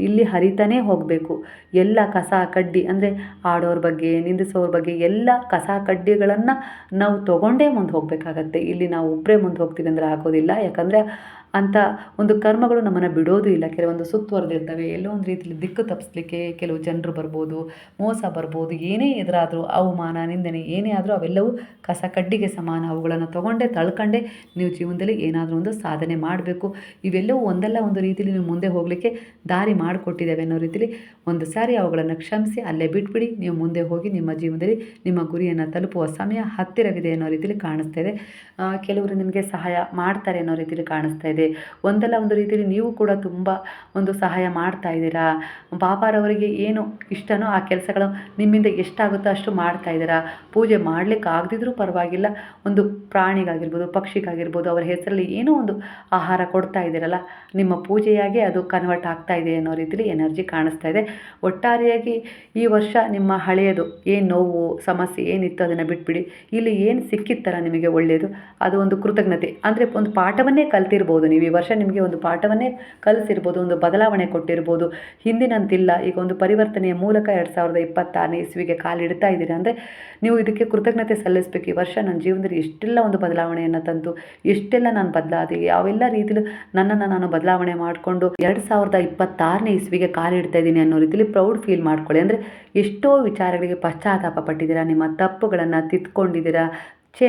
ಇಲ್ಲಿ ಹರಿತಾನೇ ಹೋಗಬೇಕು. ಎಲ್ಲ ಕಸ ಕಡ್ಡಿ ಅಂದರೆ ಆಡೋರ ಬಗ್ಗೆ, ನಿಂದಿಸೋರ ಬಗ್ಗೆ ಎಲ್ಲ ಕಸ ಕಡ್ಡಿಗಳನ್ನು ನಾವು ತೊಗೊಂಡೇ ಮುಂದೆ ಹೋಗಬೇಕಾಗತ್ತೆ. ಇಲ್ಲಿ ನಾವು ಒಬ್ಬರೇ ಮುಂದೆ ಹೋಗ್ತೀವಿ ಅಂದರೆ ಆಗೋದಿಲ್ಲ. ಯಾಕಂದರೆ ಅಂಥ ಒಂದು ಕರ್ಮಗಳು ನಮ್ಮನ್ನು ಬಿಡೋದು ಇಲ್ಲ. ಕೆಲವೊಂದು ಸುತ್ತುವರೆದಿರ್ತವೆ. ಎಲ್ಲೋ ಒಂದು ರೀತಿಯಲ್ಲಿ ದಿಕ್ಕು ತಪ್ಪಿಸ್ಲಿಕ್ಕೆ ಕೆಲವು ಜನರು ಬರ್ಬೋದು, ಮೋಸ ಬರ್ಬೋದು. ಏನೇ ಎದುರಾದರೂ ಅವಮಾನ, ನಿಂದನೆ ಏನೇ ಆದರೂ ಅವೆಲ್ಲವೂ ಕಸ ಕಡ್ಡಿಗೆ ಸಮಾನ. ಅವುಗಳನ್ನು ತಗೊಂಡೇ ತಳ್ಕೊಂಡೇ ನೀವು ಜೀವನದಲ್ಲಿ ಏನಾದರೂ ಒಂದು ಸಾಧನೆ ಮಾಡಬೇಕು. ಇವೆಲ್ಲವೂ ಒಂದಲ್ಲ ಒಂದು ರೀತಿಯಲ್ಲಿ ನೀವು ಮುಂದೆ ಹೋಗಲಿಕ್ಕೆ ದಾರಿ ಮಾಡಿಕೊಟ್ಟಿದ್ದೇವೆ ಅನ್ನೋ ರೀತಿಯಲ್ಲಿ ಒಂದು ಸಾರಿ ಅವುಗಳನ್ನು ಕ್ಷಮಿಸಿ ಅಲ್ಲೇ ಬಿಟ್ಬಿಡಿ. ನೀವು ಮುಂದೆ ಹೋಗಿ ನಿಮ್ಮ ಜೀವನದಲ್ಲಿ ನಿಮ್ಮ ಗುರಿಯನ್ನು ತಲುಪುವ ಸಮಯ ಹತ್ತಿರವಿದೆ ಅನ್ನೋ ರೀತಿಯಲ್ಲಿ ಕಾಣಿಸ್ತಾ ಇದೆ. ಕೆಲವರು ನಿಮಗೆ ಸಹಾಯ ಮಾಡ್ತಾರೆ ಅನ್ನೋ ರೀತಿಯಲ್ಲಿ ಕಾಣಿಸ್ತಾ ಇದೆ. ಒಂದಲ್ಲ ಒಂದು ರೀತಿಯಲ್ಲಿ ನೀವು ಕೂಡ ತುಂಬ ಒಂದು ಸಹಾಯ ಮಾಡ್ತಾ ಇದ್ದೀರಾ. ಬಾಬಾರವರಿಗೆ ಏನು ಇಷ್ಟನೋ ಆ ಕೆಲಸಗಳು ನಿಮ್ಮಿಂದ ಎಷ್ಟಾಗುತ್ತೋ ಅಷ್ಟು ಮಾಡ್ತಾ ಇದ್ದೀರಾ. ಪೂಜೆ ಮಾಡಲಿಕ್ಕೆ ಆಗದಿದ್ರೂ ಪರವಾಗಿಲ್ಲ, ಒಂದು ಪ್ರಾಣಿಗಾಗಿರ್ಬೋದು, ಪಕ್ಷಿಗಾಗಿರ್ಬೋದು, ಅವರ ಹೆಸರಲ್ಲಿ ಏನೋ ಒಂದು ಆಹಾರ ಕೊಡ್ತಾ ಇದ್ದೀರಲ್ಲ, ನಿಮ್ಮ ಪೂಜೆಯಾಗಿ ಅದು ಕನ್ವರ್ಟ್ ಆಗ್ತಾ ಇದೆ ಅನ್ನೋ ರೀತಿಯಲ್ಲಿ ಎನರ್ಜಿ ಕಾಣಿಸ್ತಾ ಇದೆ. ಒಟ್ಟಾರೆಯಾಗಿ ಈ ವರ್ಷ ನಿಮ್ಮ ಹಳೆಯದು ಏನು ನೋವು ಸಮಸ್ಯೆ ಏನಿತ್ತು ಅದನ್ನು ಬಿಟ್ಬಿಡಿ. ಇಲ್ಲಿ ಏನು ಸಿಕ್ಕಿತ್ತಲ್ಲ ನಿಮಗೆ ಒಳ್ಳೆಯದು, ಅದು ಒಂದು ಕೃತಜ್ಞತೆ ಅಂದರೆ ಒಂದು ಪಾಠವನ್ನೇ ಕಲ್ತಿರ್ಬೋದು ನೀವು. ಈ ವರ್ಷ ನಿಮಗೆ ಒಂದು ಪಾಠವನ್ನೇ ಕಲಿಸಿರ್ಬೋದು, ಒಂದು ಬದಲಾವಣೆ ಕೊಟ್ಟಿರ್ಬೋದು. ಹಿಂದಿನಂತಿಲ್ಲ, ಈಗ ಒಂದು ಪರಿವರ್ತನೆಯ ಮೂಲಕ 2026ನೇ ಇಸ್ವಿಗೆ ಕಾಲಿಡ್ತಾ ಇದ್ದೀರಾ ಅಂದರೆ ನೀವು ಇದಕ್ಕೆ ಕೃತಜ್ಞತೆ ಸಲ್ಲಿಸಬೇಕು. ಈ ವರ್ಷ ನನ್ನ ಜೀವನದಲ್ಲಿ ಎಷ್ಟೆಲ್ಲ ಒಂದು ಬದಲಾವಣೆಯನ್ನು ತಂತು, ಎಷ್ಟೆಲ್ಲ ನಾನು ಬದಲಾದೆ, ಯಾವೆಲ್ಲ ರೀತಿಯಲ್ಲಿ ನನ್ನನ್ನು ನಾನು ಬದಲಾವಣೆ ಮಾಡಿಕೊಂಡು 2026ನೇ ಇಸ್ವಿಗೆ ಕಾಲಿಡ್ತಾ ಇದ್ದೀನಿ ಅನ್ನೋ ರೀತಿಯಲ್ಲಿ ಪ್ರೌಡ್ ಫೀಲ್ ಮಾಡ್ಕೊಳ್ಳಿ. ಅಂದರೆ ಎಷ್ಟೋ ವಿಚಾರಗಳಿಗೆ ಪಶ್ಚಾತ್ತಾಪ ಪಟ್ಟಿದ್ದೀರಾ, ನಿಮ್ಮ ತಪ್ಪುಗಳನ್ನು ತಿದ್ಕೊಂಡಿದ್ದೀರಾ.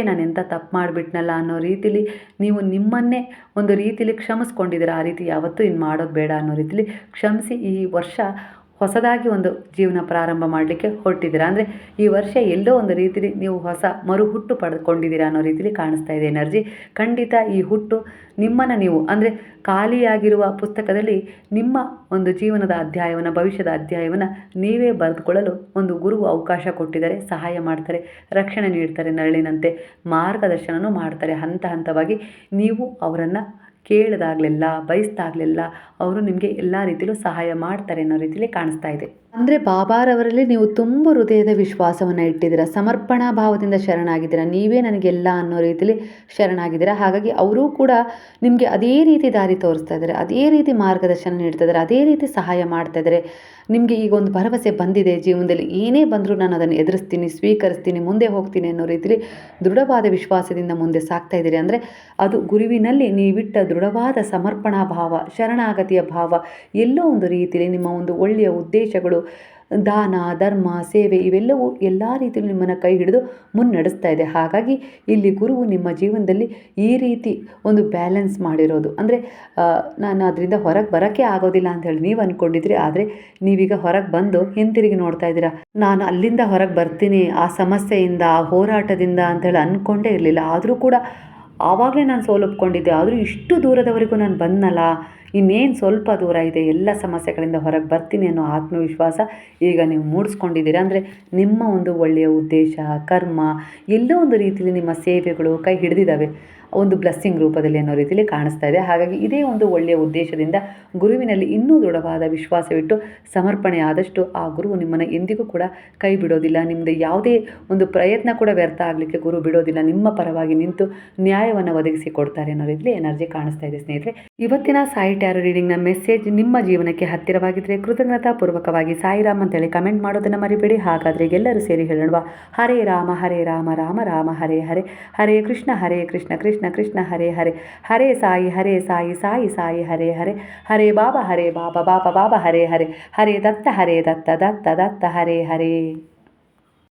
ನಾನು ಎಂಥ ತಪ್ಪು ಮಾಡಿಬಿಟ್ನಲ್ಲ ಅನ್ನೋ ರೀತಿಲಿ ನೀವು ನಿಮ್ಮನ್ನೇ ಒಂದು ರೀತಿಲಿ ಕ್ಷಮಿಸ್ಕೊಂಡಿದ್ದೀರಾ. ಆ ರೀತಿ ಯಾವತ್ತೂ ಇನ್ನು ಮಾಡೋದು ಬೇಡ ಅನ್ನೋ ರೀತಿಲಿ ಕ್ಷಮಿಸಿ ಈ ವರ್ಷ ಹೊಸದಾಗಿ ಒಂದು ಜೀವನ ಪ್ರಾರಂಭ ಮಾಡಲಿಕ್ಕೆ ಹೊರಟಿದ್ದೀರಾ. ಅಂದರೆ ಈ ವರ್ಷ ಎಲ್ಲೋ ಒಂದು ರೀತಿಲಿ ನೀವು ಹೊಸ ಹುಟ್ಟು ಪಡೆದುಕೊಂಡಿದ್ದೀರಾ ಅನ್ನೋ ರೀತಿಲಿ ಕಾಣಿಸ್ತಾ ಇದೆ ಎನರ್ಜಿ. ಖಂಡಿತ ಈ ಹುಟ್ಟು ನಿಮ್ಮನ್ನು ನೀವು ಅಂದರೆ ಖಾಲಿಯಾಗಿರುವ ಪುಸ್ತಕದಲ್ಲಿ ನಿಮ್ಮ ಒಂದು ಜೀವನದ ಅಧ್ಯಾಯವನ್ನು, ಭವಿಷ್ಯದ ಅಧ್ಯಾಯವನ್ನು ನೀವೇ ಬರೆದುಕೊಳ್ಳಲು ಒಂದು ಗುರುವು ಅವಕಾಶ ಕೊಟ್ಟಿದ್ದಾರೆ. ಸಹಾಯ ಮಾಡ್ತಾರೆ, ರಕ್ಷಣೆ ನೀಡ್ತಾರೆ, ನರಳಿನಂತೆ ಮಾರ್ಗದರ್ಶನವೂ ಮಾಡ್ತಾರೆ. ಹಂತ ಹಂತವಾಗಿ ನೀವು ಅವರನ್ನು ಕೇಳಿದಾಗಲೆಲ್ಲ, ಬಯಸಿದಾಗಲೆಲ್ಲ ಅವರು ನಿಮಗೆ ಎಲ್ಲ ರೀತಿಯಲ್ಲೂ ಸಹಾಯ ಮಾಡ್ತಾರೆ ಅನ್ನೋ ರೀತಿಯಲ್ಲಿ ಕಾಣಿಸ್ತಾ ಇದೆ. ಅಂದರೆ ಬಾಬಾರವರಲ್ಲಿ ನೀವು ತುಂಬ ಹೃದಯದ ವಿಶ್ವಾಸವನ್ನು ಇಟ್ಟಿದ್ದೀರಾ, ಸಮರ್ಪಣಾ ಭಾವದಿಂದ ಶರಣಾಗಿದ್ದೀರಾ. ನೀವೇ ನನಗೆಲ್ಲ ಅನ್ನೋ ರೀತಿಯಲ್ಲಿ ಶರಣಾಗಿದ್ದೀರಾ. ಹಾಗಾಗಿ ಅವರೂ ಕೂಡ ನಿಮಗೆ ಅದೇ ರೀತಿ ದಾರಿ ತೋರಿಸ್ತಾ ಇದ್ದಾರೆ, ಅದೇ ರೀತಿ ಮಾರ್ಗದರ್ಶನ ನೀಡ್ತಾ ಇದ್ದಾರೆ, ಅದೇ ರೀತಿ ಸಹಾಯ ಮಾಡ್ತಾ ಇದ್ದಾರೆ. ನಿಮಗೆ ಈಗ ಒಂದು ಭರವಸೆ ಬಂದಿದೆ, ಜೀವನದಲ್ಲಿ ಏನೇ ಬಂದರೂ ನಾನು ಅದನ್ನು ಎದುರಿಸ್ತೀನಿ, ಸ್ವೀಕರಿಸ್ತೀನಿ, ಮುಂದೆ ಹೋಗ್ತೀನಿ ಅನ್ನೋ ರೀತಿಯಲ್ಲಿ ದೃಢವಾದ ವಿಶ್ವಾಸದಿಂದ ಮುಂದೆ ಸಾಗ್ತಾ ಇದ್ದೀರಿ. ಅಂದರೆ ಅದು ಗುರುವಿನಲ್ಲಿ ನೀವಿಟ್ಟ ದೃಢವಾದ ಸಮರ್ಪಣಾ ಭಾವ, ಶರಣಾಗತಿಯ ಭಾವ, ಎಲ್ಲೋ ಒಂದು ರೀತಿಯಲ್ಲಿ ನಿಮ್ಮ ಒಂದು ಒಳ್ಳೆಯ ಉದ್ದೇಶಗಳು, ದಾನ ಧರ್ಮ ಸೇವೆ ಇವೆಲ್ಲವೂ ಎಲ್ಲ ರೀತಿಯಲ್ಲೂ ನಿಮ್ಮನ್ನು ಕೈ ಹಿಡಿದು ಮುನ್ನಡೆಸ್ತಾ ಇದೆ. ಹಾಗಾಗಿ ಇಲ್ಲಿ ಗುರುವು ನಿಮ್ಮ ಜೀವನದಲ್ಲಿ ಈ ರೀತಿ ಒಂದು ಬ್ಯಾಲೆನ್ಸ್ ಮಾಡಿರೋದು. ಅಂದರೆ ನಾನು ಅದರಿಂದ ಹೊರಗೆ ಬರೋಕ್ಕೆ ಆಗೋದಿಲ್ಲ ಅಂತ ಹೇಳಿ ನೀವು ಅಂದ್ಕೊಂಡಿದ್ರಿ, ಆದರೆ ನೀವೀಗ ಹೊರಗೆ ಬಂದು ಹಿಂತಿರುಗಿ ನೋಡ್ತಾ ಇದ್ದೀರಾ. ನಾನು ಅಲ್ಲಿಂದ ಹೊರಗೆ ಬರ್ತೀನಿ, ಆ ಸಮಸ್ಯೆಯಿಂದ, ಆ ಹೋರಾಟದಿಂದ ಅಂಥೇಳಿ ಅಂದ್ಕೊಂಡೇ ಇರಲಿಲ್ಲ. ಆದರೂ ಕೂಡ ಆವಾಗಲೇ ನಾನು ಸೋಲೊಪ್ಕೊಂಡಿದ್ದೆ. ಆದರೂ ಇಷ್ಟು ದೂರದವರೆಗೂ ನಾನು ಬಂದನಲ್ಲ, ಇನ್ನೇನು ಸ್ವಲ್ಪ ದೂರ ಇದೆ, ಎಲ್ಲ ಸಮಸ್ಯೆಗಳಿಂದ ಹೊರಗೆ ಬರ್ತೀನಿ ಅನ್ನೋ ಆತ್ಮವಿಶ್ವಾಸ ಈಗ ನೀವು ಮೂಡಿಸ್ಕೊಂಡಿದ್ದೀರಾ. ಅಂದರೆ ನಿಮ್ಮ ಒಂದು ಒಳ್ಳೆಯ ಉದ್ದೇಶ, ಕರ್ಮ ಎಲ್ಲೋ ಒಂದು ರೀತಿಯಲ್ಲಿ ನಿಮ್ಮ ಸೇವೆಗಳು ಕೈ ಹಿಡಿದಿದ್ದಾವೆ, ಒಂದು ಬ್ಲೆಸ್ಸಿಂಗ್ ರೂಪದಲ್ಲಿ ಅನ್ನೋ ರೀತಿಯಲ್ಲಿ ಕಾಣಿಸ್ತಾ ಇದೆ. ಹಾಗಾಗಿ ಇದೇ ಒಂದು ಒಳ್ಳೆಯ ಉದ್ದೇಶದಿಂದ ಗುರುವಿನಲ್ಲಿ ಇನ್ನೂ ದೃಢವಾದ ವಿಶ್ವಾಸವಿಟ್ಟು ಸಮರ್ಪಣೆ ಆದಷ್ಟು ಆ ಗುರುವು ನಿಮ್ಮನ್ನು ಎಂದಿಗೂ ಕೂಡ ಕೈ ಬಿಡೋದಿಲ್ಲ. ನಿಮ್ಮದು ಯಾವುದೇ ಒಂದು ಪ್ರಯತ್ನ ಕೂಡ ವ್ಯರ್ಥ ಆಗಲಿಕ್ಕೆ ಗುರು ಬಿಡೋದಿಲ್ಲ. ನಿಮ್ಮ ಪರವಾಗಿ ನಿಂತು ನ್ಯಾಯವನ್ನು ಒದಗಿಸಿ ಕೊಡ್ತಾರೆ ಅನ್ನೋ ರೀತಿಯಲ್ಲಿ ಎನರ್ಜಿ ಕಾಣಿಸ್ತಾ ಇದೆ ಸ್ನೇಹಿತರೆ. ಇವತ್ತಿನ ಸಾಯಿ ಟ್ಯಾರೋ ರೀಡಿಂಗ್ನ ಮೆಸೇಜ್ ನಿಮ್ಮ ಜೀವನಕ್ಕೆ ಹತ್ತಿರವಾಗಿದ್ದರೆ ಕೃತಜ್ಞತಾ ಪೂರ್ವಕವಾಗಿ ಸಾಯಿರಾಮ್ ಅಂತೇಳಿ ಕಮೆಂಟ್ ಮಾಡೋದನ್ನು ಮರಿಬೇಡಿ. ಹಾಗಾದರೆ ಎಲ್ಲರೂ ಸೇರಿ ಹೇಳೋಣ, ಹರೇ ರಾಮ ರಾಮ ರಾಮ ಹರೇ ಹರೇ, ಹರೇ ಕೃಷ್ಣ ಕೃಷ್ಣ ಕೃಷ್ಣ ಹರೇ ಹರೇ, ಹರೇ ಸಾಯಿ ಸಾಯಿ ಸಾಯಿ ಹರೇ ಹರೇ, ಹರೇ ಬಾಬಾ ಬಾಬಾ ಬಾಬಾ ಹರೇ ಹರೇ, ಹರೇ ದತ್ತ ದತ್ತ ದತ್ತ ಹರೇ ಹರೇ.